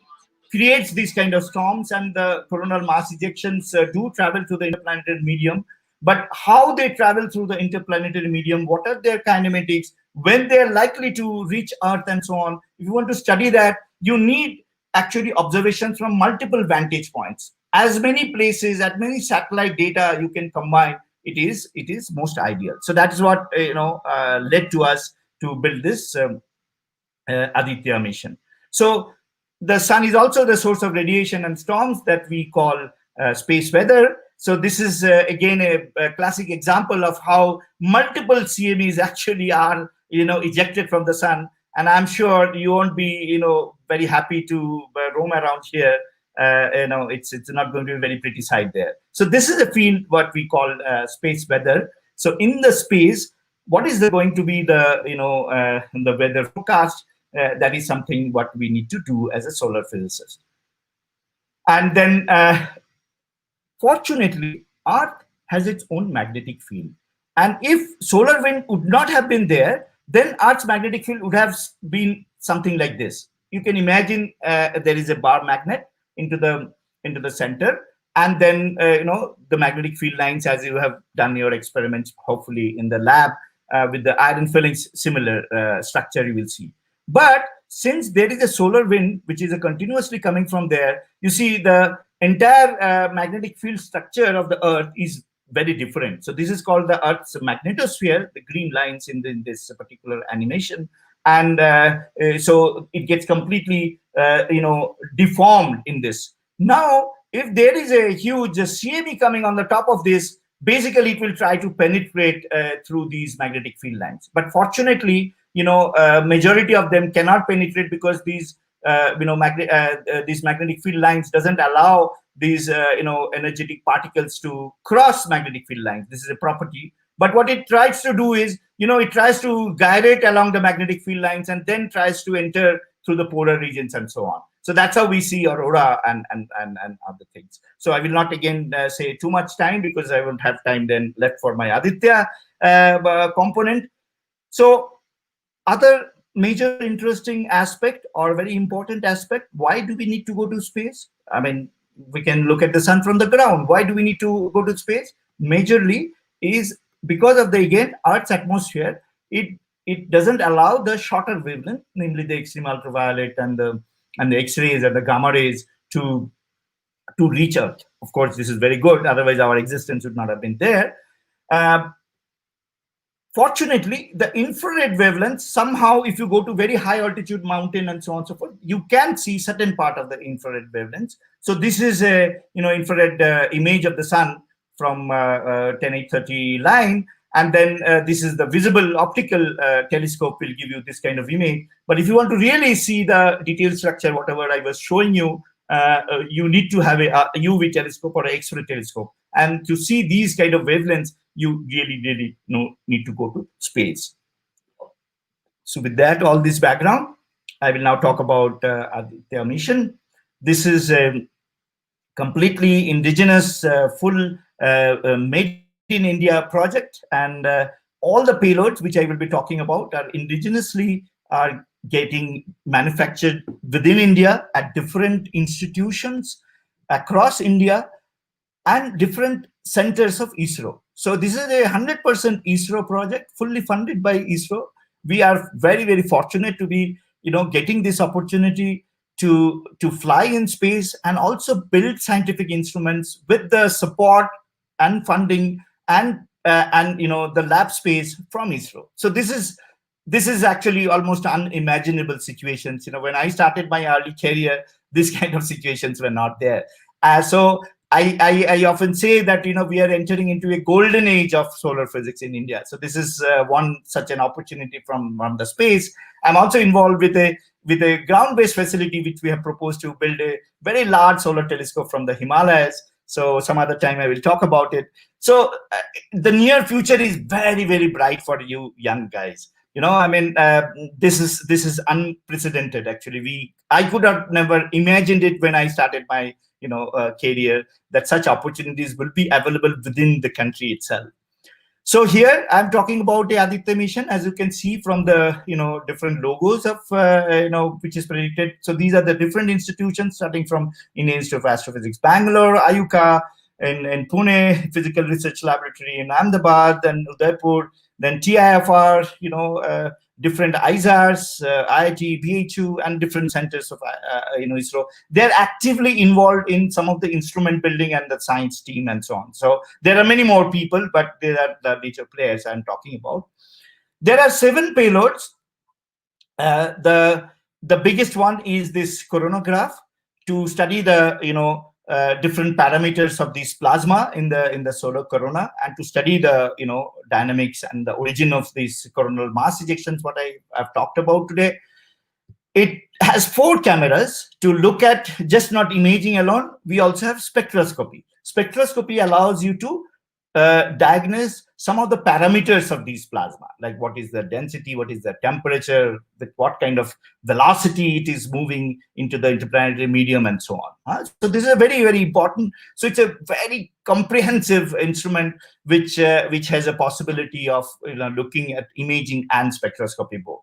creates these kind of storms, and the coronal mass ejections do travel through the interplanetary medium. But how they travel through the interplanetary medium, what are their kinematics, when they're likely to reach Earth, and so on. If you want to study that, you need actually observations from multiple vantage points. As many places, as many satellite data you can combine, it is most ideal. So that is what led to us to build this Aditya mission. So the sun is also the source of radiation and storms that we call space weather. So this is again a classic example of how multiple CMEs actually are ejected from the sun. And I'm sure you won't be very happy to roam around here. It's not going to be a very pretty sight there. So this is a field what we call space weather. So in the space, what is going to be the weather forecast? That is something what we need to do as a solar physicist. And then fortunately, Earth has its own magnetic field. And if solar wind would not have been there, then Earth's magnetic field would have been something like this. You can imagine there is a bar magnet into the center, and then the magnetic field lines, as you have done your experiments hopefully in the lab with the iron fillings, similar structure you will see. But since there is a solar wind which is continuously coming from there, you see the entire magnetic field structure of the Earth is very different. So this is called the Earth's magnetosphere, the green lines in this particular animation. And so it gets completely deformed in this. Now, if there is a huge CME coming on the top of this, basically it will try to penetrate through these magnetic field lines. But fortunately, majority of them cannot penetrate, because these magnetic field lines doesn't allow these energetic particles to cross magnetic field lines. This is a property. But what it tries to do is, it tries to gyrate along the magnetic field lines and then tries to enter through the polar regions and so on. So that's how we see aurora and other things. So I will not again say too much time, because I won't have time then left for my Aditya component. So other major interesting aspect or very important aspect, why do we need to go to space? I mean, we can look at the sun from the ground. Why do we need to go to space? Majorly is because of again, Earth's atmosphere. It doesn't allow the shorter wavelength, namely the extreme ultraviolet and the X-rays and the gamma rays to reach Earth. Of course, this is very good. Otherwise, our existence would not have been there. Fortunately, the infrared wavelengths, somehow, if you go to very high altitude mountain and so on and so forth, you can see certain part of the infrared wavelengths. So this is a infrared image of the sun from 10830 line. And then this is the visible optical telescope will give you this kind of image. But if you want to really see the detailed structure, whatever I was showing you, you need to have a UV telescope or an X-ray telescope. And to see these kind of wavelengths, you really need to go to space. So with that, all this background, I will now talk about Aditya mission. This is a completely indigenous, full made in India project, and all the payloads which I will be talking about are indigenously are getting manufactured within India at different institutions across India and different centers of ISRO. So this is a 100% ISRO project, fully funded by ISRO. We are very fortunate to be, getting this opportunity to fly in space and also build scientific instruments with the support and funding and the lab space from ISRO. So this is actually almost unimaginable situations. When I started my early career, these kind of situations were not there. So I often say that we are entering into a golden age of solar physics in India. So this is one such an opportunity from the space. I'm also involved with a ground-based facility which we have proposed to build a very large solar telescope from the Himalayas. So some other time I will talk about it. So the near future is very bright for you young guys. This is unprecedented. Actually, I could have never imagined it when I started my career, that such opportunities will be available within the country itself. So here I'm talking about the Aditya mission, as you can see from the different logos of which is predicted. So these are the different institutions, starting from Indian Institute of Astrophysics, Bangalore, IUCAA, in Pune, Physical Research Laboratory in Ahmedabad, then Udaipur, then TIFR, different ISRs, IIT, BHU, and different centers of ISRO. They're actively involved in some of the instrument building and the science team and so on. So there are many more people, but they are the major players I'm talking about. There are 7 payloads. The biggest one is this coronagraph, to study the different parameters of this plasma in the solar corona, and to study the dynamics and the origin of these coronal mass ejections, what I've talked about today. It has 4 cameras to look at just not imaging alone. We also have spectroscopy. Spectroscopy allows you to diagnose some of the parameters of these plasma, like what is the density, what is the temperature, with what kind of velocity it is moving into the interplanetary medium, and so on. So this is a very important. So it's a very comprehensive instrument which has a possibility of looking at imaging and spectroscopy both.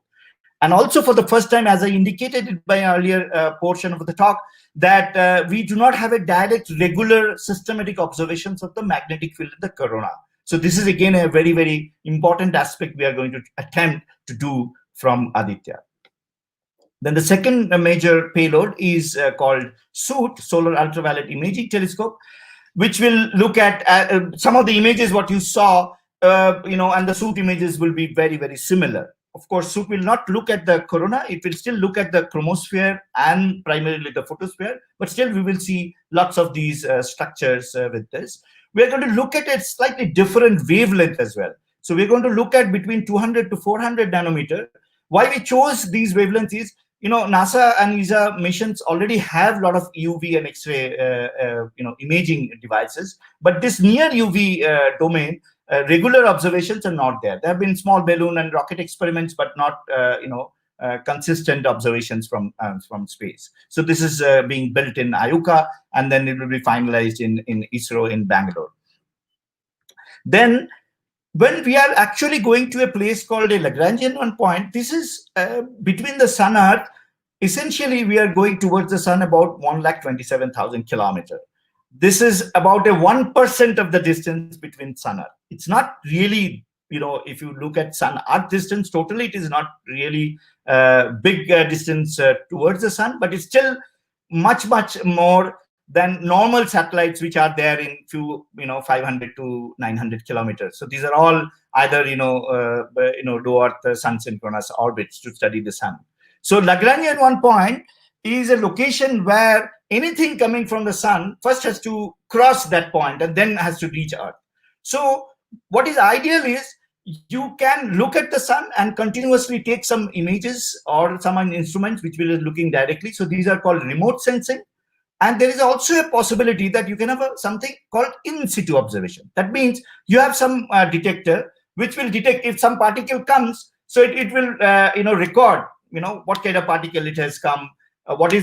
And also, for the first time, as I indicated in my earlier portion of the talk, that we do not have a direct, regular, systematic observations of the magnetic field in the corona. So this is again a very important aspect we are going to attempt to do from Aditya. Then the second major payload is called SOOT, Solar Ultraviolet Imaging Telescope, which will look at some of the images what you saw, and the SOOT images will be very similar. Of course, SOOT will not look at the corona. It will still look at the chromosphere and primarily the photosphere, but still we will see lots of these structures with this. We are going to look at a slightly different wavelength as well. So we're going to look at between 200 to 400 nanometer. Why we chose these wavelengths is, NASA and ESA missions already have a lot of UV and X-ray, imaging devices, but this near UV domain, regular observations are not there. There have been small balloon and rocket experiments, but not, consistent observations from space. So this is being built in IUCAA, and then it will be finalized in ISRO in Bangalore. Then, when we are actually going to a place called a Lagrangian one point, this is between the Sun Earth. Essentially, we are going towards the Sun about 127,000 kilometers. This is about a 1% of the distance between Sun Earth. It's not really, if you look at Sun Earth distance totally, it is not really big distance towards the Sun, but it's still much more than normal satellites which are there in few 500 to 900 kilometers. So these are all either low Earth sun synchronous orbits to study the Sun. So Lagrangian one point is a location where anything coming from the sun first has to cross that point and then has to reach Earth. So what is ideal is you can look at the sun and continuously take some images or some instruments which will be looking directly. So these are called remote sensing. And there is also a possibility that you can have something called in situ observation. That means you have some detector which will detect if some particle comes. So it will record what kind of particle it has come, what are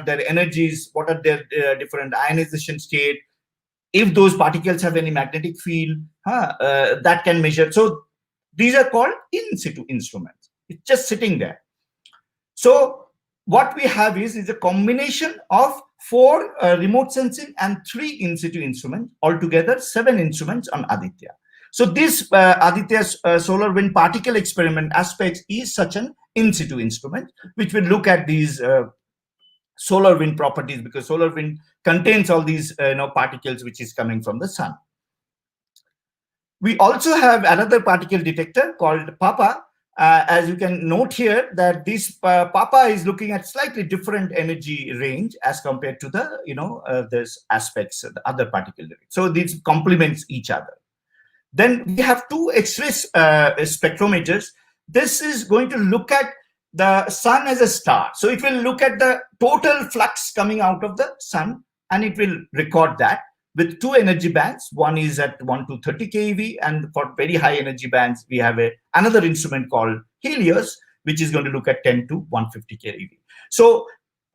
their energies, what are their different ionization state, if those particles have any magnetic field, that can measure. So these are called in situ instruments. It's just sitting there. So what we have is a combination of 4 remote sensing and 3 in situ instruments, altogether 7 instruments on Aditya. So this Aditya's solar wind particle experiment aspects is such an in situ instrument, which will look at these solar wind properties, because solar wind contains all these particles which is coming from the sun. We also have another particle detector called PAPA. As you can note here, that this PAPA is looking at slightly different energy range as compared to the this aspects, the other particle detector. So these complements each other. Then we have 2 X-ray spectrometers. This is going to look at the sun as a star. So it will look at the total flux coming out of the sun, and it will record that with 2 energy bands. One is at 1 to 30 keV, and for very high energy bands, we have another instrument called Helios, which is going to look at 10 to 150 keV. So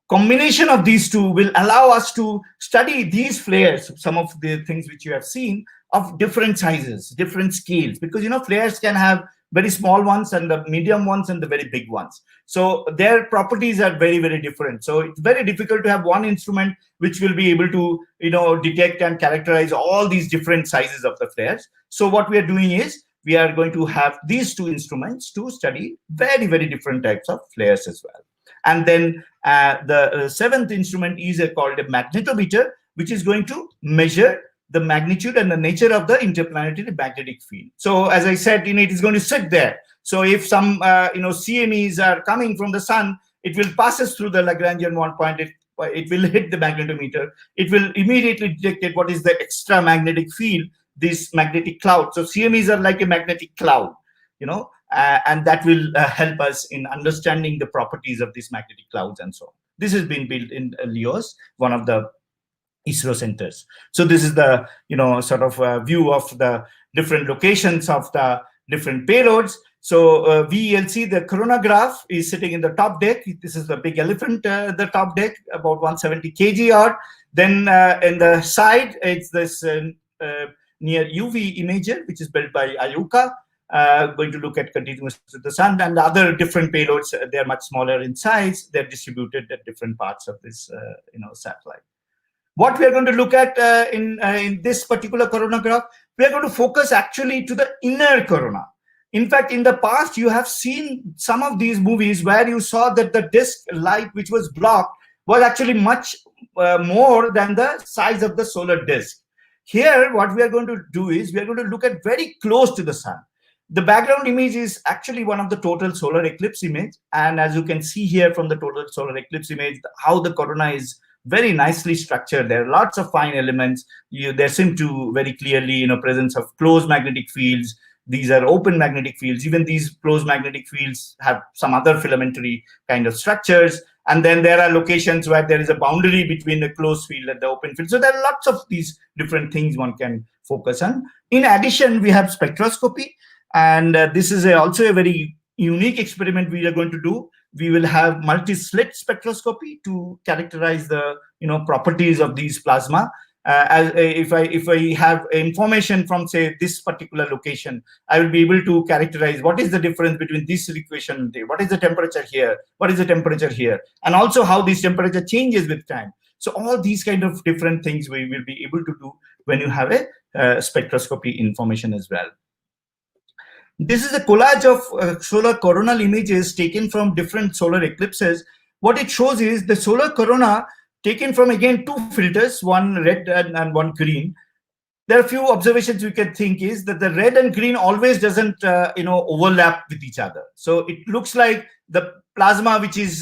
combination of these 2 will allow us to study these flares, some of the things which you have seen, of different sizes, different scales, because flares can have very small ones and the medium ones and the very big ones. So their properties are very, very different. So it's very difficult to have one instrument which will be able to detect and characterize all these different sizes of the flares. So what we are doing is we are going to have these 2 instruments to study very, very different types of flares as well. And then the 7th instrument is called a magnetometer, which is going to measure the magnitude and the nature of the interplanetary magnetic field. So as I said, it is going to sit there. So if some CMEs are coming from the sun, it will passes through the Lagrangian one point. It will hit the magnetometer. It will immediately detect what is the extra magnetic field, this magnetic cloud. So CMEs are like a magnetic cloud, and that will help us in understanding the properties of these magnetic clouds and so on. This has been built in LEOS, one of the ISRO centers. So this is the sort of view of the different locations of the different payloads. So VELC, the coronagraph, is sitting in the top deck. This is the big elephant, the top deck, about 170 kg odd. Then in the side, it's this near UV imager, which is built by IUCA, going to look at continuous to the sun, and the other different payloads. They're much smaller in size. They're distributed at different parts of this satellite. What we are going to look at in this particular coronagraph, we are going to focus actually to the inner corona. In fact, in the past, you have seen some of these movies where you saw that the disk light which was blocked was actually much more than the size of the solar disk. Here, what we are going to do is we are going to look at very close to the sun. The background image is actually one of the total solar eclipse image. And as you can see here from the total solar eclipse image, how the corona is very nicely structured. There are lots of fine elements. There seem to very clearly, presence of closed magnetic fields. These are open magnetic fields. Even these closed magnetic fields have some other filamentary kind of structures. And then there are locations where there is a boundary between the closed field and the open field. So there are lots of these different things one can focus on. In addition, we have spectroscopy. And this is also a very unique experiment we are going to do. We will have multi-slit spectroscopy to characterize the properties of these plasma. If I have information from, say, this particular location, I will be able to characterize what is the difference between this equation, what is the temperature here, what is the temperature here, and also how this temperature changes with time. So all these kind of different things we will be able to do when you have a spectroscopy information as well. This is a collage of solar coronal images taken from different solar eclipses. What it shows is the solar corona taken from, again, 2 filters, one red and one green. There are a few observations we can think is that the red and green always doesn't overlap with each other. So it looks like the plasma which is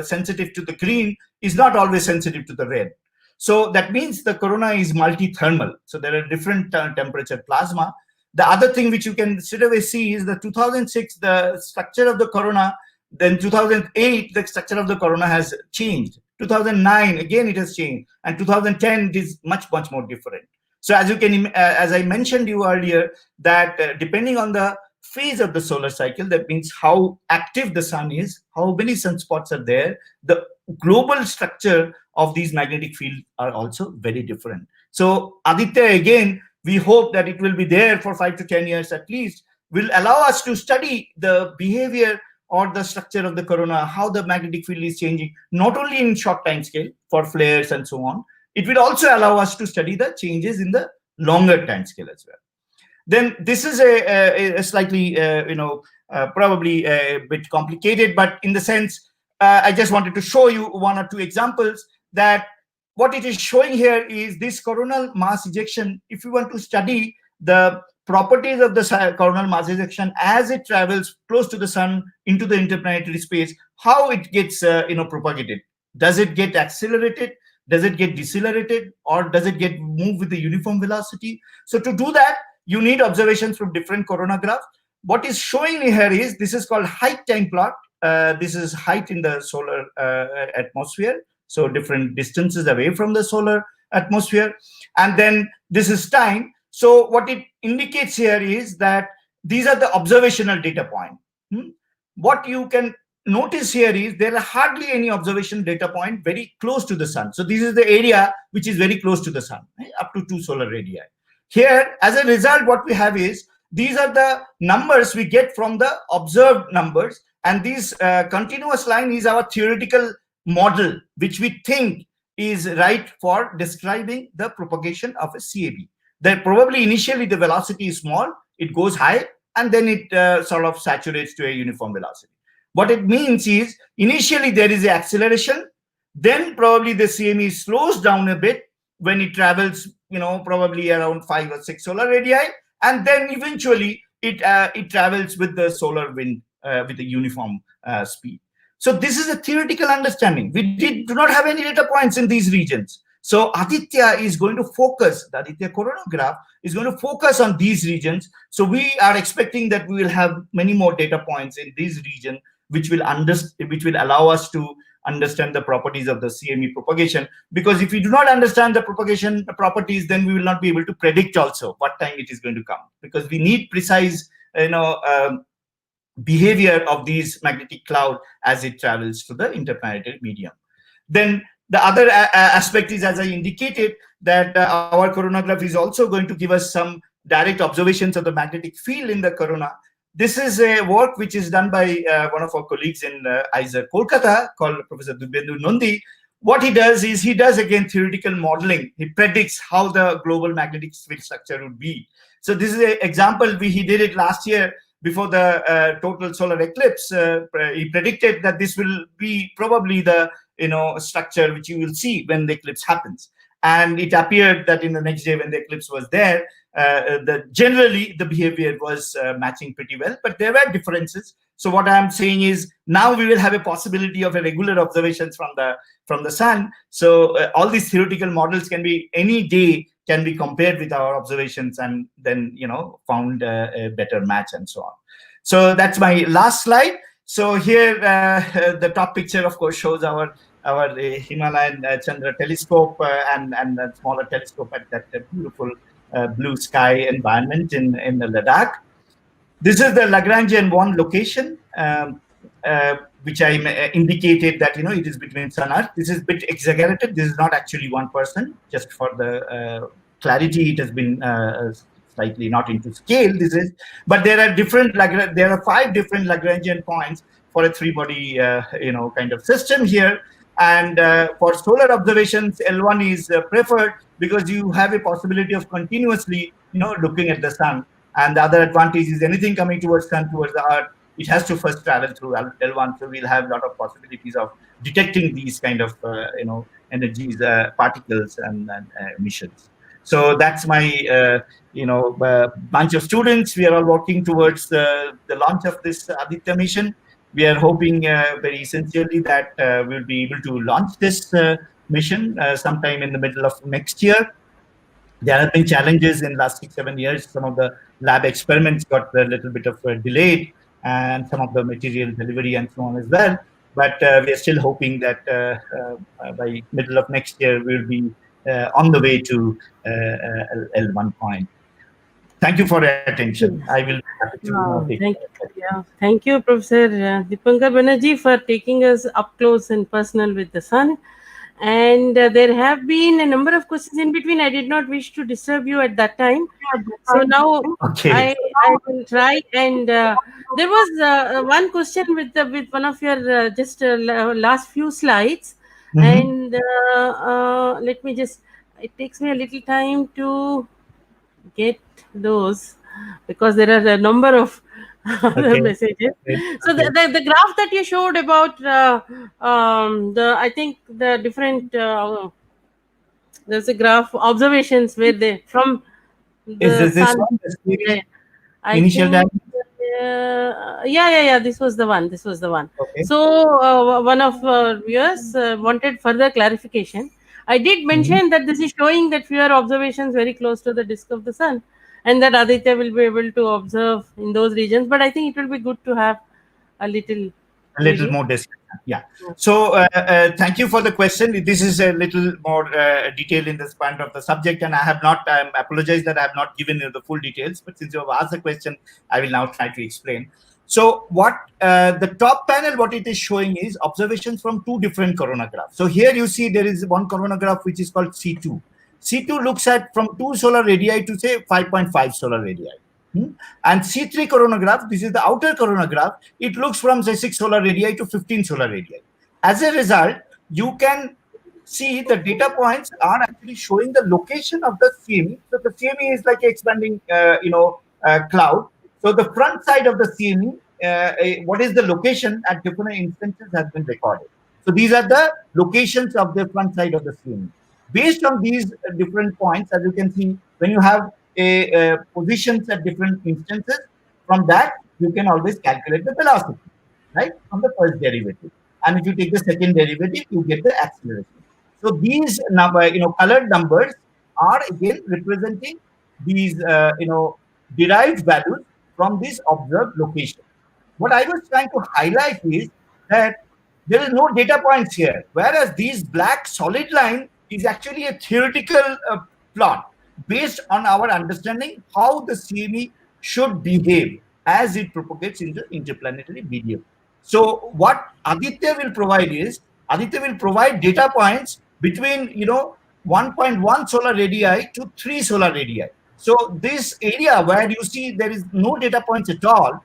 sensitive to the green is not always sensitive to the red. So that means the corona is multi-thermal. So there are different temperature plasma. The other thing which you can straight away see is the 2006, the structure of the corona, then 2008, the structure of the corona has changed. 2009, again, it has changed. And 2010, it is much, much more different. So as you can, as I mentioned you earlier, that depending on the phase of the solar cycle, that means how active the sun is, how many sunspots are there, the global structure of these magnetic fields are also very different. So Aditya, again, we hope that it will be there for 5 to 10 years at least, will allow us to study the behavior or the structure of the corona, how the magnetic field is changing, not only in short time scale for flares and so on. It will also allow us to study the changes in the longer time scale as well. Then this is a slightly, probably a bit complicated, but in the sense, I just wanted to show you one or two examples that what it is showing here is this coronal mass ejection. If you want to study the properties of the coronal mass ejection as it travels close to the sun into the interplanetary space, how it gets propagated. Does it get accelerated? Does it get decelerated? Or does it get moved with the uniform velocity? So to do that, you need observations from different coronagraphs. What is showing here is, this is called height time plot. This is height in the solar atmosphere. So different distances away from the solar atmosphere. And then this is time. So what it indicates here is that these are the observational data point. What you can notice here is there are hardly any observation data point very close to the sun. So this is the area which is very close to the sun, up to 2 solar radii. Here, as a result, what we have is, these are the numbers we get from the observed numbers, and this continuous line is our theoretical model, which we think is right for describing the propagation of a CAB. That probably initially the velocity is small, it goes high, and then it sort of saturates to a uniform velocity. What it means is, initially there is an acceleration, then probably the CME slows down a bit when it travels, probably around 5 or 6 solar radii, and then eventually it travels with the solar wind with a uniform speed. So this is a theoretical understanding. We do not have any data points in these regions. So Aditya is going to focus, the Aditya coronagraph is going to focus on these regions. So we are expecting that we will have many more data points in this region, which will allow us to understand the properties of the CME propagation. Because if we do not understand the propagation properties, then we will not be able to predict also what time it is going to come. Because we need precise, behavior of these magnetic cloud as it travels to the interplanetary medium. Then the other aspect is, as I indicated, that our coronagraph is also going to give us some direct observations of the magnetic field in the corona. This is a work which is done by one of our colleagues in ISRO Kolkata, called Professor Dubyendu Nondi. What he does is, he does again theoretical modeling. He predicts how the global magnetic field structure would be. So this is an example. He did it last year before the total solar eclipse. He predicted that this will be probably the structure which you will see when the eclipse happens. And it appeared that in the next day when the eclipse was there, generally the behavior was matching pretty well, but there were differences. So what I'm saying is, now we will have a possibility of a regular observations from the sun. So all these theoretical models can be, any day can be compared with our observations, and then found a better match and so on. So that's my last slide. So here the top picture, of course, shows our Himalayan Chandra telescope and a smaller telescope at that beautiful blue sky environment in the Ladakh. This is the Lagrangian 1 location, which I indicated that it is between Sun Earth. This is a bit exaggerated. This is not actually one person. Just for the clarity, it has been slightly not into scale. This is, but there are 5 different Lagrangian points for a 3-body kind of system here. And for solar observations, L1 is preferred because you have a possibility of continuously looking at the sun. And the other advantage is, anything coming towards sun, towards the earth, it has to first travel through L1. So we'll have a lot of possibilities of detecting these kind of energies, particles and emissions. So that's my bunch of students. We are all working towards the launch of this Aditya mission. we are hoping very sincerely that we'll be able to launch this mission sometime in the middle of next year. There have been challenges in last 6 7 years. Some of the lab experiments got a little bit of delayed, and some of the material delivery and so on as well. But we are still hoping that by middle of next year we'll be on the way to L1 point. Thank you for your attention. I will be happy to take Thank you. Yeah. Thank you, Professor Dipankar Banerjee, for taking us up close and personal with the sun. And there have been a number of questions in between. I did not wish to disturb you at that time. So now Okay. I will try. And there was one question with one of your just last few slides. Hmm. And let me just, it takes me a little time to get those because there are a number of other Okay. messages. So Okay. the graph that you showed about the I think the different there's a graph observations where they from Is the this sun. one the Yeah, series I initial think diagram? yeah. This was the one. This was the one. Okay. So one of viewers wanted further clarification. I did Mhm. mention that this is showing that fewer observations very close to the disk of the sun, and that Aditya will be able to observe in those regions. But I think it will be good to have a little A little maybe. more description. Yeah. So thank you for the question. This is a little more detail in this part of the subject, and I have not. I apologize that I have not given you the full details. But since you have asked the question, I will now try to explain. So what the top panel, what it is showing is observations from two different coronagraphs. So here you see there is one coronagraph which is called C2. C2 looks at from 2 solar radii to say 5.5 solar radii. Hmm? And C3 coronagraph, this is the outer coronagraph, it looks from say 6 solar radii to 15 solar radii. As a result, you can see the data points are actually showing the location of the CME. So the CME is like expanding, cloud. So the front side of the CME, what is the location at different instances has been recorded. So these are the locations of the front side of the CME. Based on these different points, as you can see, when you have positions at different instances, from that you can always calculate the velocity, right, from the first derivative. And if you take the second derivative, you get the acceleration. So these number, colored numbers are again representing these, derived values from this observed location. What I was trying to highlight is that there is no data points here, whereas these black solid line is actually a theoretical plot based on our understanding how the CME should behave as it propagates in the interplanetary medium. So what Aditya will provide data points between 1.1 solar radii to 3 solar radii. So this area where you see there is no data points at all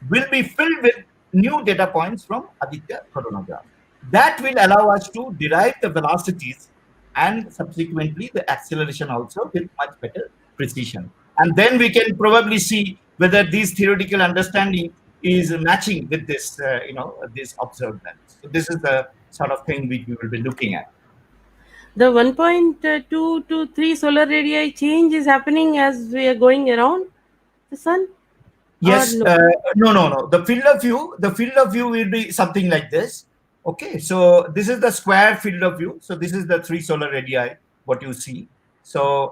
will be filled with new data points from Aditya coronagraph. That will allow us to derive the velocities and subsequently the acceleration also with much better precision. And then we can probably see whether this theoretical understanding is matching with this, this observed values. So this is the sort of thing which we will be looking at. The 1.2 to 3 solar radii change is happening as we are going around the sun, or Yes, no? no. The field of view will be something like this. Okay, so this is the square field of view. So this is the 3 solar radii, what you see. So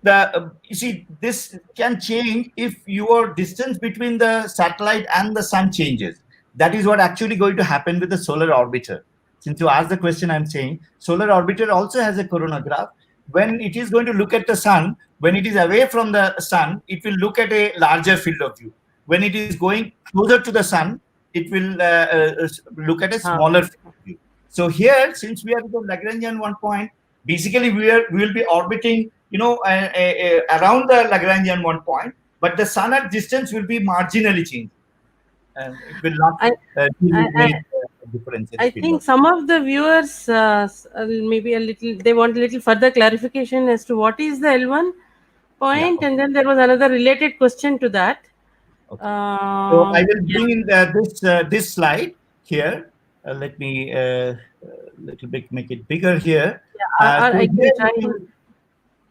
the you see this can change if your distance between the satellite and the sun changes. That is what actually going to happen with the solar orbiter. Since you asked the question, I'm saying solar orbiter also has a coronagraph. When it is going to look at the sun, when it is away from the sun, it will look at a larger field of view. When it is going closer to the sun, it will look at a Huh. smaller field of view. So here, since we are at the Lagrangian one point, basically we will be orbiting, around the Lagrangian one point, but the sun at distance will be marginally changed, and it will not I, really I, make I, a difference in the I field think of some of the viewers maybe a little they want a little further clarification as to what is the L1 yeah. point, Okay. and then there was another related question to that. Okay. So I will Yeah. bring in this slide here. Let me little bit make it bigger here. Or So I can here try.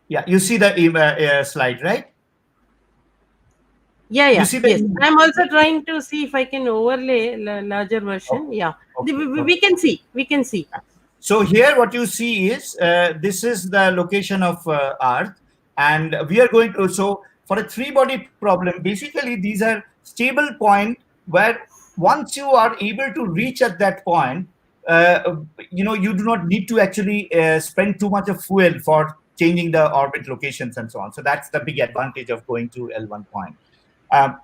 yeah, you see the slide, right? Yeah, You yeah, see the yes. image, I'm also right? trying to see if I can overlay larger version. Okay, Yeah, okay, we okay. can see. We can see. So here, what you see is this is the location of Earth, and we are going to. So for a three-body problem, basically these are stable point where once you are able to reach at that point, uh, you do not need to actually spend too much of fuel for changing the orbit locations and so on. So that's the big advantage of going to L1 point. Um,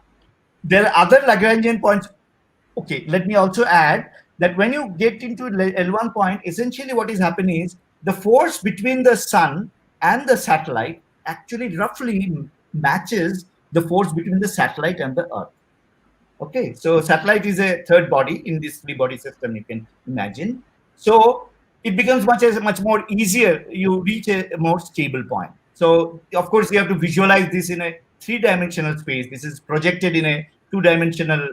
there are other Lagrangian points. Okay, let me also add that when you get into L1 point, essentially what is happening is the force between the sun and the satellite actually roughly matches the force between the satellite and the Earth. Okay, so satellite is a third body in this three body system, you can imagine. So it becomes much more easier. You reach a more stable point. So of course you have to visualize this in a three-dimensional space. This is projected in a two-dimensional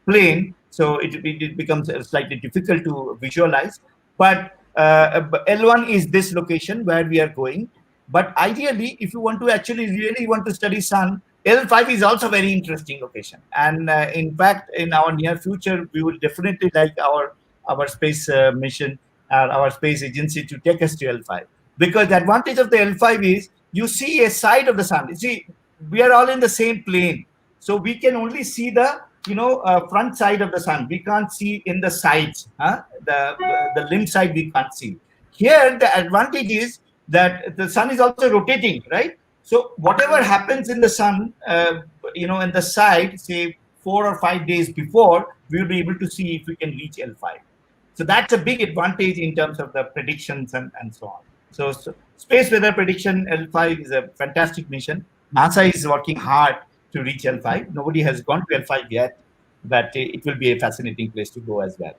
plane. So it becomes slightly difficult to visualize. But L1 is this location where we are going. But ideally, if you want to actually really want to study sun, L5 is also very interesting location, and in fact, in our near future, we will definitely like our space mission, our space agency to take us to L5, because the advantage of the L5 is you see a side of the sun. You see, we are all in the same plane, so we can only see the front side of the sun. We can't see in the sides, huh? The limb side we can't see. Here, the advantage is that the sun is also rotating, right? So whatever happens in the sun, in the side, say 4 or 5 days before, we'll be able to see if we can reach L5. So that's a big advantage in terms of the predictions and so on. So space weather prediction L5 is a fantastic mission. NASA is working hard to reach L5. Nobody has gone to L5 yet, but it will be a fascinating place to go as well.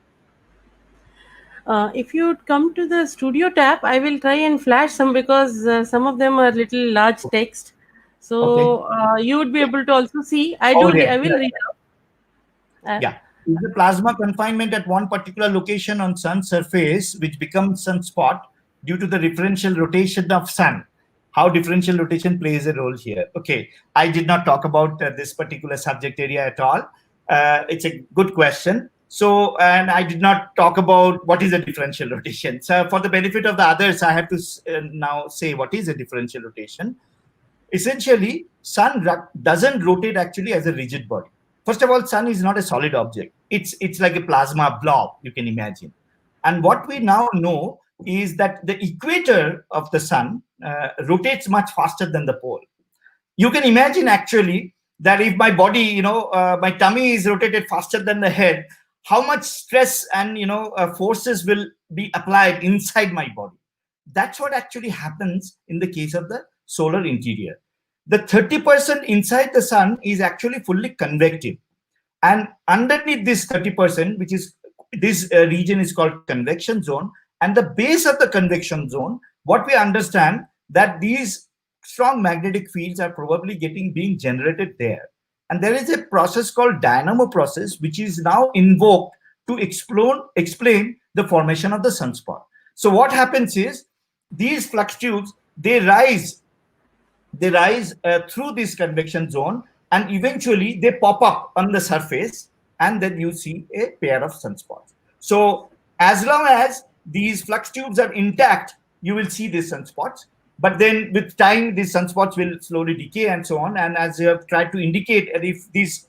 If you would come to the studio tab, I will try and flash some because some of them are little large text. Okay. So you would be able to also see. Oh, yeah. I will read out. Yeah. Is the plasma confinement at one particular location on sun surface, which becomes sunspot due to the differential rotation of sun? How differential rotation plays a role here? Okay, I did not talk about this particular subject area at all. It's a good question. So, and I did not talk about what is a differential rotation. So, for the benefit of the others, I have to now say what is a differential rotation. Essentially, sun doesn't rotate actually as a rigid body. First of all, sun is not a solid object. It's like a plasma blob, you can imagine. And what we now know is that the equator of the sun rotates much faster than the pole. You can imagine actually that if my body, my tummy is rotated faster than the head, how much stress and forces will be applied inside my body. That's what actually happens in the case of the solar interior. The 30% inside the sun is actually fully convective, and underneath this 30%, which is this region is called convection zone, and the base of the convection zone, what we understand that these strong magnetic fields are probably being generated there. And there is a process called dynamo process, which is now invoked to explain the formation of the sunspot. So what happens is these flux tubes, they rise through this convection zone, and eventually they pop up on the surface, and then you see a pair of sunspots. So as long as these flux tubes are intact, you will see these sunspots. But then with time, these sunspots will slowly decay and so on. And as you have tried to indicate, if these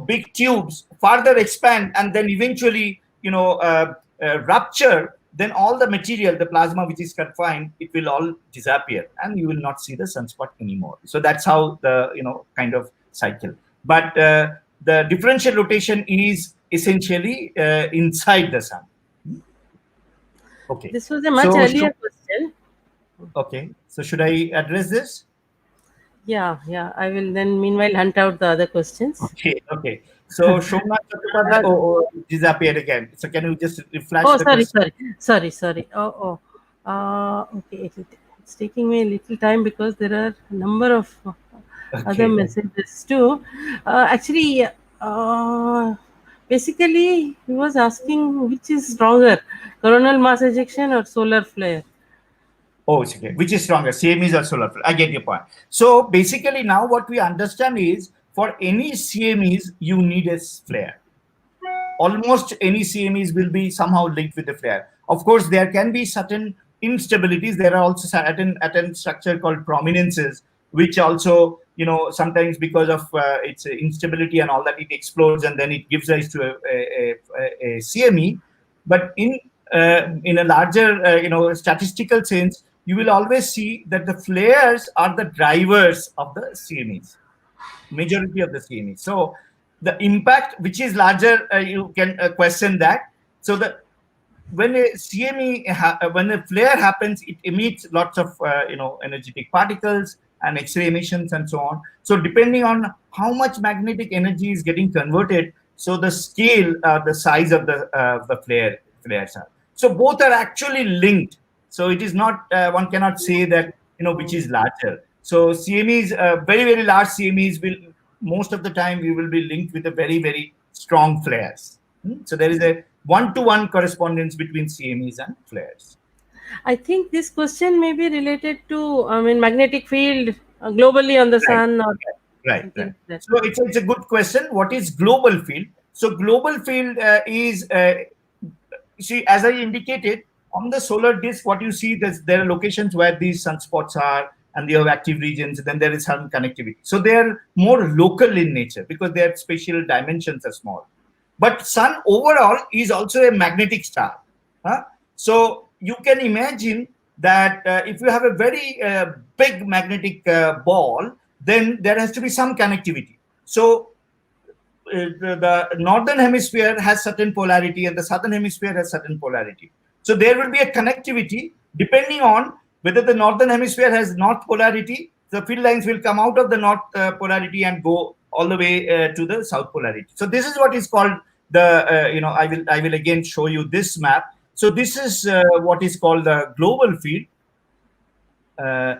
big tubes further expand and then eventually rupture, then all the material, the plasma which is confined, it will all disappear and you will not see the sunspot anymore. So that's how the kind of cycle. But the differential rotation is essentially inside the sun. Okay. This was a much So earlier question. okay. So should I address this? Yeah, yeah. I will then meanwhile hunt out the other questions. Okay. Okay. So Shomnath Chattopadhyay, Uh, disappeared again. So can you just flash oh, the sorry, question? sorry, sorry, sorry. Oh, oh. Okay, it's taking me a little time because there are a number of other Okay. messages too. Actually, basically, he was asking which is stronger, coronal mass ejection or solar flare. Oh, it's okay. Which is stronger, CMEs or solar flare? I get your point. So basically, now what we understand is for any CMEs, you need a flare. Almost any CMEs will be somehow linked with the flare. Of course, there can be certain instabilities. There are also certain structure called prominences, which also, sometimes because of its instability and all that, it explodes and then it gives rise to a CME. But in a larger, statistical sense, you will always see that the flares are the drivers of the CMEs, majority of the CME. So the impact, which is larger, you can question that. So the when a CME when a flare happens, it emits lots of energetic particles and X-ray emissions and so on. So depending on how much magnetic energy is getting converted, so the scale, the size of the flares are. So both are actually linked. So it is not, one cannot say that which is larger. So CMEs, very large CMEs will, most of the time we will be linked with a very strong flares. So there is a one-to-one correspondence between CMEs and flares. I think this question may be related to, I mean, magnetic field globally on the Right, sun or right. something like that. So it's a good question. What is global field? So global field is, see, as I indicated, on the solar disk, what you see, there are locations where these sunspots are, and they have active regions. Then there is some connectivity. So they are more local in nature because their spatial dimensions are small. But sun overall is also a magnetic star. Huh? So you can imagine that if you have a very big magnetic ball, then there has to be some connectivity. So the northern hemisphere has certain polarity and the southern hemisphere has certain polarity. So there will be a connectivity depending on whether the northern hemisphere has north polarity. The field lines will come out of the north polarity and go all the way to the south polarity. So this is what is called the I will again show you this map. So this is what is called the global field.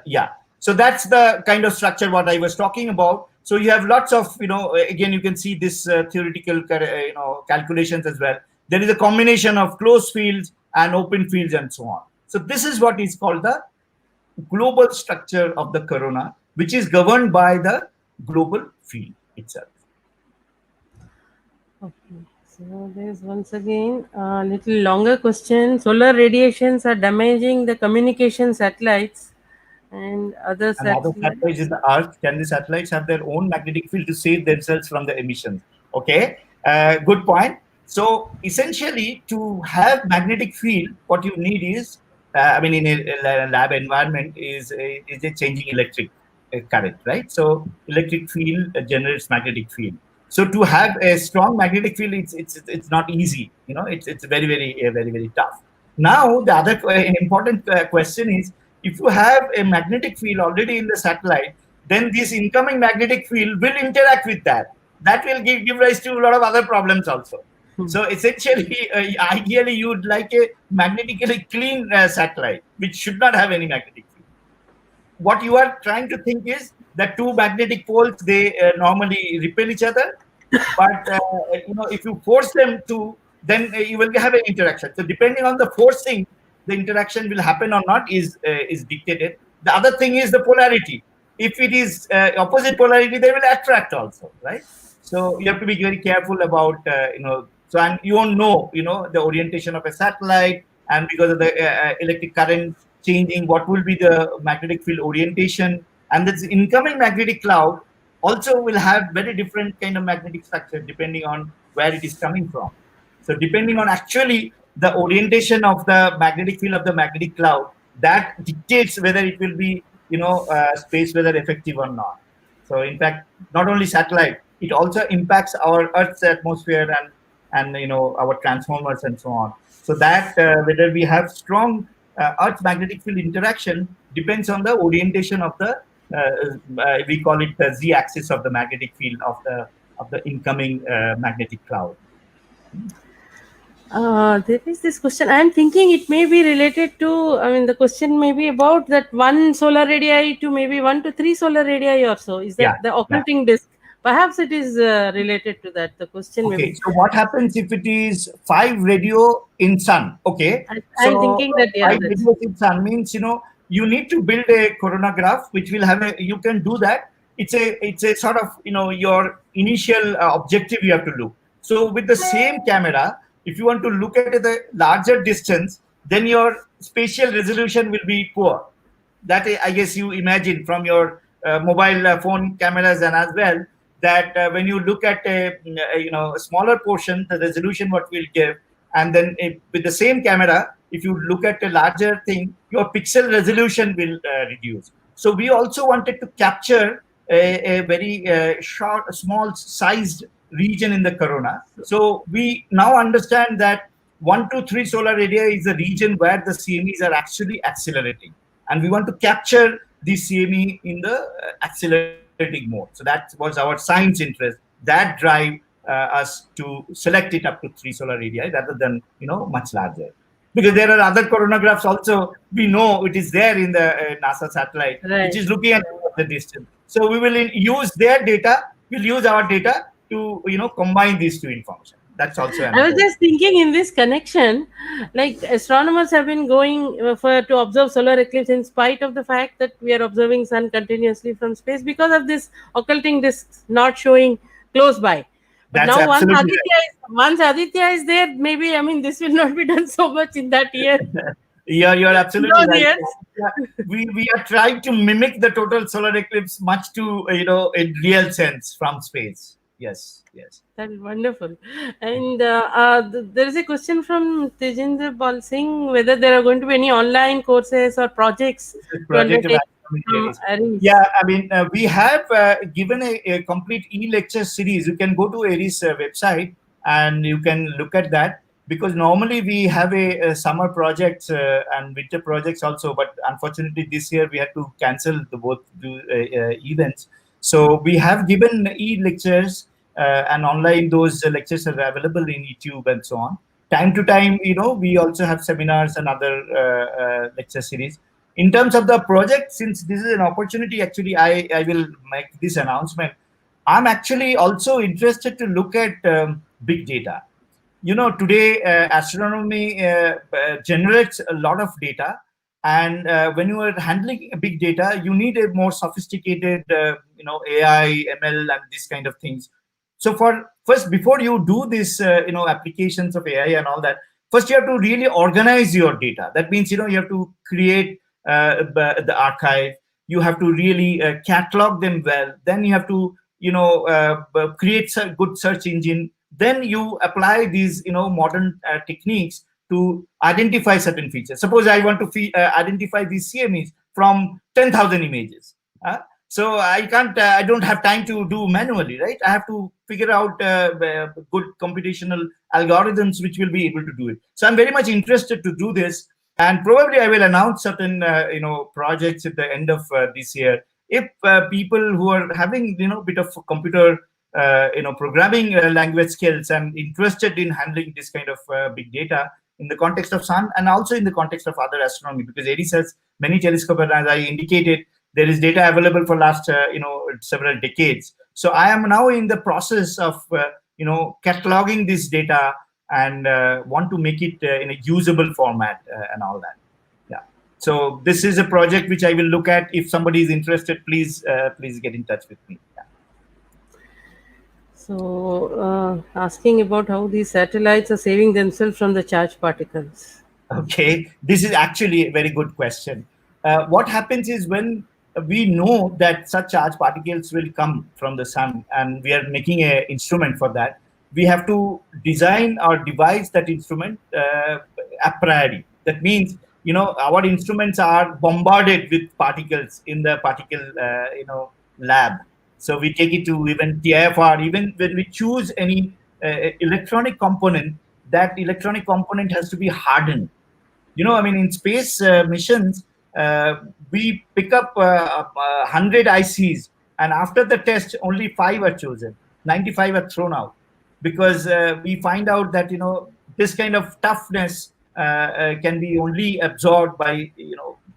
Yeah, so that's the kind of structure what I was talking about. So you have lots of, again, you can see this theoretical calculations as well. There is a combination of closed fields and open fields and so on. So this is what is called the global structure of the corona, which is governed by the global field itself. Okay. So there's once again a little longer question. Solar radiations are damaging the communication satellites and other And other satellites in satellites. the Earth, can the satellites have their own magnetic field to save themselves from the emissions? Okay, good point. So essentially, to have magnetic field, what you need is, I mean, in a lab environment, is a changing electric current, right? So electric field generates magnetic field. So to have a strong magnetic field, it's not easy. It's very tough. Now the other important question is, if you have a magnetic field already in the satellite, then this incoming magnetic field will interact with that. That will give rise to a lot of other problems also. So essentially, ideally, you'd like a magnetically clean satellite, which should not have any magnetic field. What you are trying to think is that two magnetic poles, they normally repel each other, but if you force them to, then you will have an interaction. So depending on the forcing, the interaction will happen or not is dictated. The other thing is the polarity. If it is opposite polarity, they will attract also, right? So you have to be very careful about so, and you won't know the orientation of a satellite, and because of the electric current changing, what will be the magnetic field orientation, and this incoming magnetic cloud also will have very different kind of magnetic structure depending on where it is coming from. So depending on actually the orientation of the magnetic field of the magnetic cloud, that dictates whether it will be space weather effective or not. So in fact, not only satellite, it also impacts our Earth's atmosphere and our transformers and so on. So that whether we have strong Earth magnetic field interaction depends on the orientation of the we call it the z-axis of the magnetic field of the incoming magnetic cloud. There is this question. I am thinking it may be related to, I mean, the question may be about that one solar radii to maybe 1 to 3 solar radii or so. Is Yeah, that the yeah. occulting disk? Perhaps it is related to that. The question may Okay, be. so what happens if it is 5 radio in sun? Okay, I am so thinking that, yeah, five that's. radios in sun means you need to build a coronagraph, which will have a, you can do that. It's a sort of, your initial objective you have to look. So with the same camera, if you want to look at the larger distance, then your spatial resolution will be poor. That I guess you imagine from your mobile phone cameras, and as well that when you look at a smaller portion, the resolution what we'll give, and then with the same camera, if you look at a larger thing, your pixel resolution will reduce. So we also wanted to capture a very short, small sized region in the corona. So we now understand that 1 to 3 solar radii is a region where the CMEs are actually accelerating, and we want to capture the CME in the accelerating mode. So that was our science interest that drive us to select it up to 3 solar radii rather than much larger. Because there are other coronagraphs also. We know it is there in the NASA satellite, which Right. is looking at the distance. So we will use their data. We'll use our data to combine these two information. That's also I was another. just thinking in this connection, like astronomers have been going for to observe solar eclipse in spite of the fact that we are observing sun continuously from space because of this occulting disks not showing close by. But That's now absolutely Once Aditya is there, maybe I mean this will not be done so much in that year, right. You're absolutely those right. years. Yeah, we are trying to mimic the total solar eclipse much to in real sense from space. Yes, yes. That is wonderful. And there is a question from Tejinder Bal Singh whether there are going to be any online courses or projects This is to project of undertake Astronomy from ARIES. ARIES. Yeah, I mean, we have given a complete e-lecture series. You can go to ARIES website and you can look at that, because normally we have a summer projects and winter projects also, but unfortunately this year we had to cancel the both events. So we have given e-lectures and online. Those lectures are available in YouTube and so on. Time to time, we also have seminars and other lecture series. In terms of the project, since this is an opportunity, actually I will make this announcement. I'm actually also interested to look at big data. Today astronomy generates a lot of data, and when you are handling big data, you need a more sophisticated AI, ML, and this kind of things. So for first, before you do this applications of AI and all that, first you have to really organize your data. That means you have to create the archive. You have to really catalog them well. Then you have to create a good search engine. Then you apply these modern techniques to identify certain features. Suppose I want to identify these CMEs from 10,000 images. So I don't have time to do manually, right? I have to figure out good computational algorithms which will be able to do it. So I'm very much interested to do this, and probably I will announce certain projects at the end of this year. If people who are having bit of computer programming language skills and interested in handling this kind of big data in the context of sun and also in the context of other astronomy, because ARIES has many telescopes, and as I indicated, there is data available for last several decades. So I am now in the process of cataloging this data and want to make it in a usable format and all that. Yeah. So this is a project which I will look at. If somebody is interested, please get in touch with me. Yeah. So, asking about how these satellites are saving themselves from the charged particles. Okay, this is actually a very good question. What happens is, when we know that such charged particles will come from the sun, and we are making an instrument for that, we have to design or devise that instrument a priori. That means, our instruments are bombarded with particles in the particle, lab. So we take it to even TIFR. Even when we choose any electronic component, that electronic component has to be hardened. I mean, in space missions, we pick up 100 ICs, and after the test, only 5 are chosen. 95 are thrown out, because we find out that this kind of toughness can be only absorbed by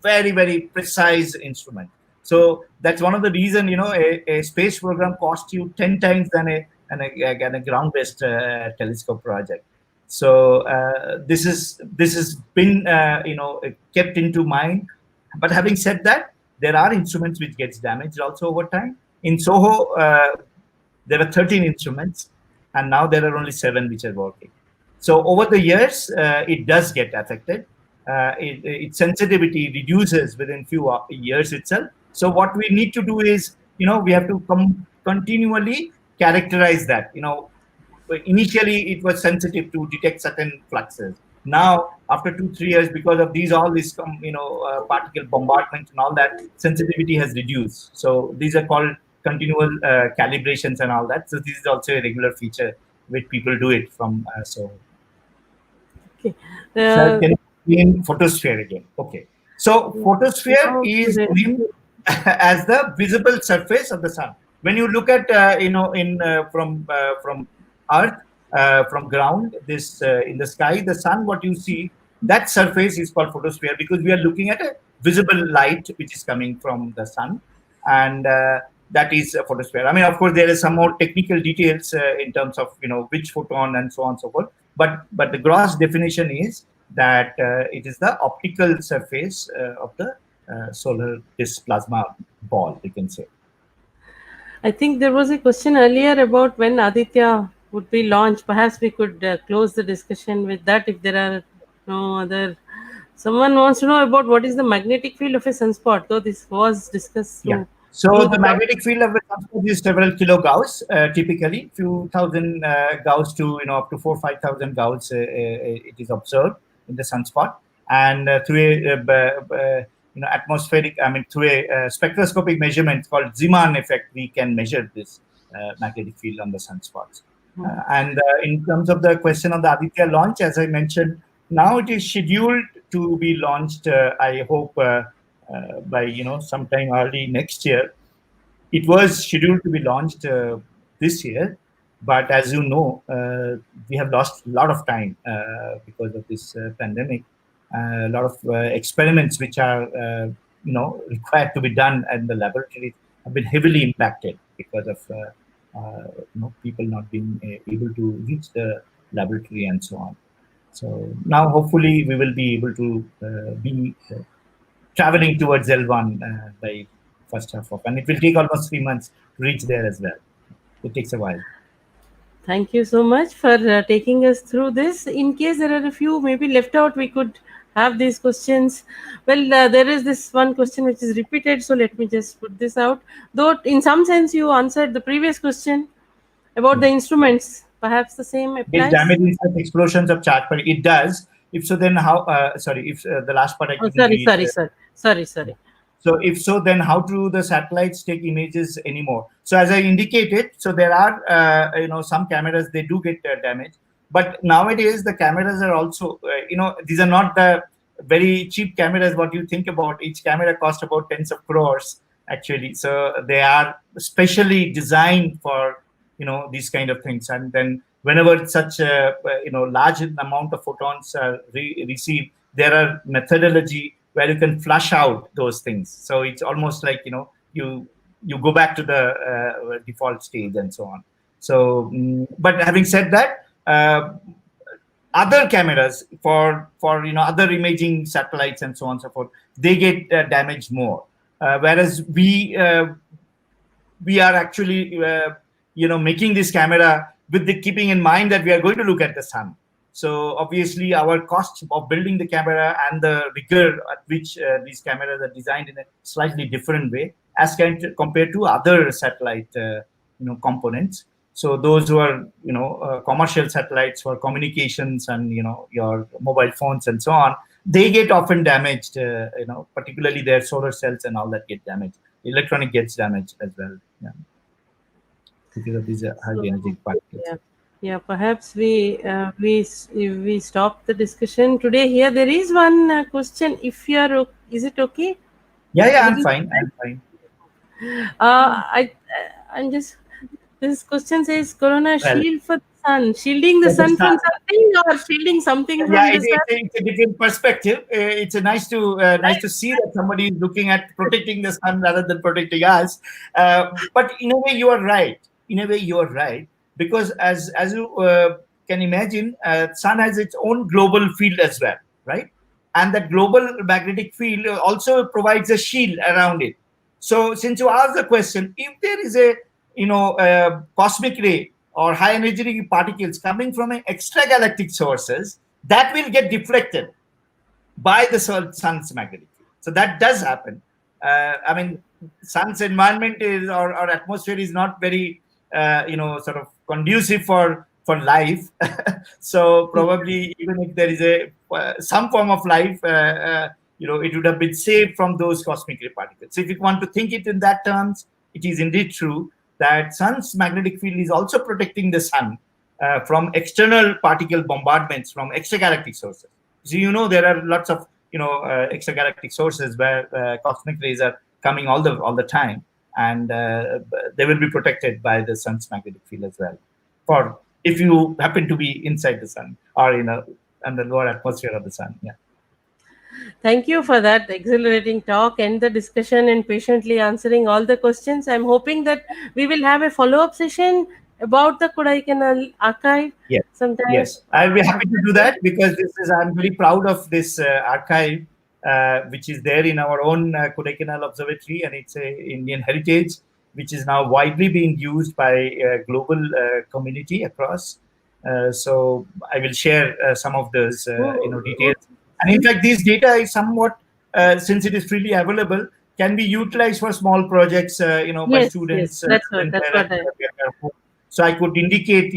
very very precise instrument. So that's one of the reason a space program costs you 10 times than a ground based telescope project. So this has been kept into mind, But having said that, there are instruments which gets damaged also over time. In Soho, there were 13 instruments, and now there are only 7 which are working. So over the years, it does get affected. Its sensitivity reduces within few years itself. So what we need to do is, we have to continually characterize that. Initially it was sensitive to detect certain fluxes. Now, after 2 3 years, because of all these particle bombardment and all that, sensitivity has reduced. So these are called continual calibrations and all that. So this is also a regular feature which people do it from. Okay. So Uh, can you explain photosphere again? Okay. So photosphere now, is named as the visible surface of the sun. When you look at in from Earth, from ground, this in the sky, the sun, what you see, that surface is called photosphere, because we are looking at a visible light which is coming from the sun, and that is a photosphere. I mean, of course, there is some more technical details in terms of which photon and so on and so forth. But the gross definition is that it is the optical surface of the solar disk plasma ball, we can say. I think there was a question earlier about when Aditya would be launched. Perhaps we could close the discussion with that if there are no other. Someone wants to know about what is the magnetic field of a sunspot, though this was discussed Yeah. through So the the talk. magnetic field of the sunspot is several kilogauss, typically few thousand gauss to up to 4 5,000 gauss. It is observed in the sunspot, and through a atmospheric, I mean through a spectroscopic measurement called Zeeman effect, we can measure this magnetic field on the sunspots. And in terms of the question of the Aditya launch, as I mentioned, now it is scheduled to be launched. I hope by sometime early next year. It was scheduled to be launched this year, but as you know, we have lost a lot of time because of this pandemic. A lot of experiments which are required to be done in the laboratories have been heavily impacted because of people not being able to reach the laboratory and so on. So now, hopefully, we will be able to be traveling towards L1 by first half of, and it will take almost 3 months to reach there as well. It takes a while. Thank you so much for taking us through this. In case there are a few maybe left out, we could have these questions. Well, there is this one question which is repeated, so let me just put this out. Though, in some sense, you answered the previous question about the Yeah. instruments. Perhaps the same It applies. damages such explosions of charge, but it does. If so, then how? Sorry, if the last part I Oh, couldn't sorry, read. sorry, sorry, sorry, sorry. So if so, then how do the satellites take images anymore? So as I indicated, so there are some cameras, they do get damaged, but nowadays the cameras are also these are not the very cheap cameras. What you think about, each camera costs about tens of crores actually. So they are specially designed for these kind of things, and then whenever such a large amount of photons are received, there are methodology where you can flush out those things. So it's almost like you go back to the default stage and so on. So, but having said that, other cameras for other imaging satellites and so on and so forth, they get damaged more. Whereas we are actually making this camera with the keeping in mind that we are going to look at the sun. So obviously our cost of building the camera and the rigor at which these cameras are designed in a slightly different way as compared to other satellite components. So those who are commercial satellites for communications and your mobile phones and so on, they get often damaged. Particularly their solar cells and all that get damaged. Electronic gets damaged as well, yeah, because of these high So, energy particles. yeah, yeah. Perhaps we stop the discussion today here. There is one question. If you are, is it okay? Yeah, A yeah, I'm little. fine. I'm fine. I'm just. This question says, "Corona Well, shield for the sun, shielding the for the sun from sun, something, or shielding something yeah, from the sun." it's a different perspective. It's a nice to Right. see that somebody is looking at protecting the sun rather than protecting us. But in a way, you are right. In a way, you are right, because as you can imagine, sun has its own global field as well, right? and that global magnetic field also provides a shield around it. So since you asked the question, if there is a cosmic ray or high energy particles coming from extragalactic sources, that will get deflected by the sun's magnetic field. So that does happen. I mean, sun's environment is, or atmosphere is not very, sort of conducive for life. So probably even if there is a some form of life, it would have been saved from those cosmic ray particles. So if you want to think it in that terms, it is indeed true that sun's magnetic field is also protecting the sun from external particle bombardments from extragalactic sources. So there are lots of extragalactic sources where cosmic rays are coming all the time, and they will be protected by the sun's magnetic field as well. For if you happen to be inside the sun or in the lower atmosphere of the sun, yeah. Thank you for that exhilarating talk and the discussion and patiently answering all the questions. I'm hoping that we will have a follow-up session about the Kodaikanal archive Yes, sometime yes, I'll be happy to do after that because I'm very proud of this archive, which is there in our own Kodaikanal Observatory, and it's a Indian heritage which is now widely being used by global community across. So I will share some of those Oh, details, and in fact, this data is somewhat, since it is freely available, can be utilized for small projects, by yes, yes, students when that's they're what at I. their home. So I could indicate,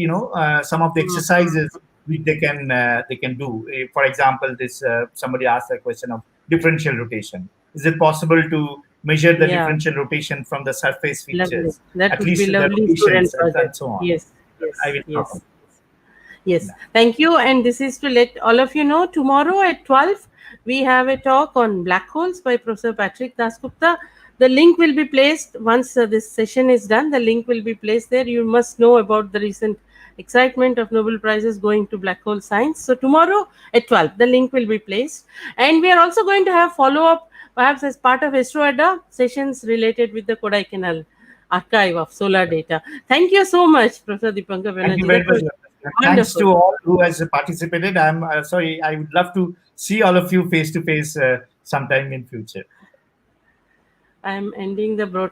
some of the Mm, exercises which they can do. For example, this somebody asked a question of differential rotation. Is it possible to measure the yeah, differential rotation from the surface lovely. features, That at would be least the lovely rotations student and project. so on? Yes, I yes, will talk yes. about Yes, that. thank you. And this is to let all of you know tomorrow at 12 we have a talk on black holes by Professor Patrick Dasgupta. The link will be placed once this session is done. The link will be placed there. You must know about the recent excitement of Nobel Prizes going to black hole science. So tomorrow at 12 the link will be placed. And we are also going to have follow up perhaps as part of Astro Adda sessions related with the Kodaikanal archive of solar data. Thank you so much, Professor Dipankar Thank you Banerjee. very That much. was Thanks to wonderful. all who has participated. I'm sorry. I would love to see all of you face to face sometime in future. I'm ending the broadcast.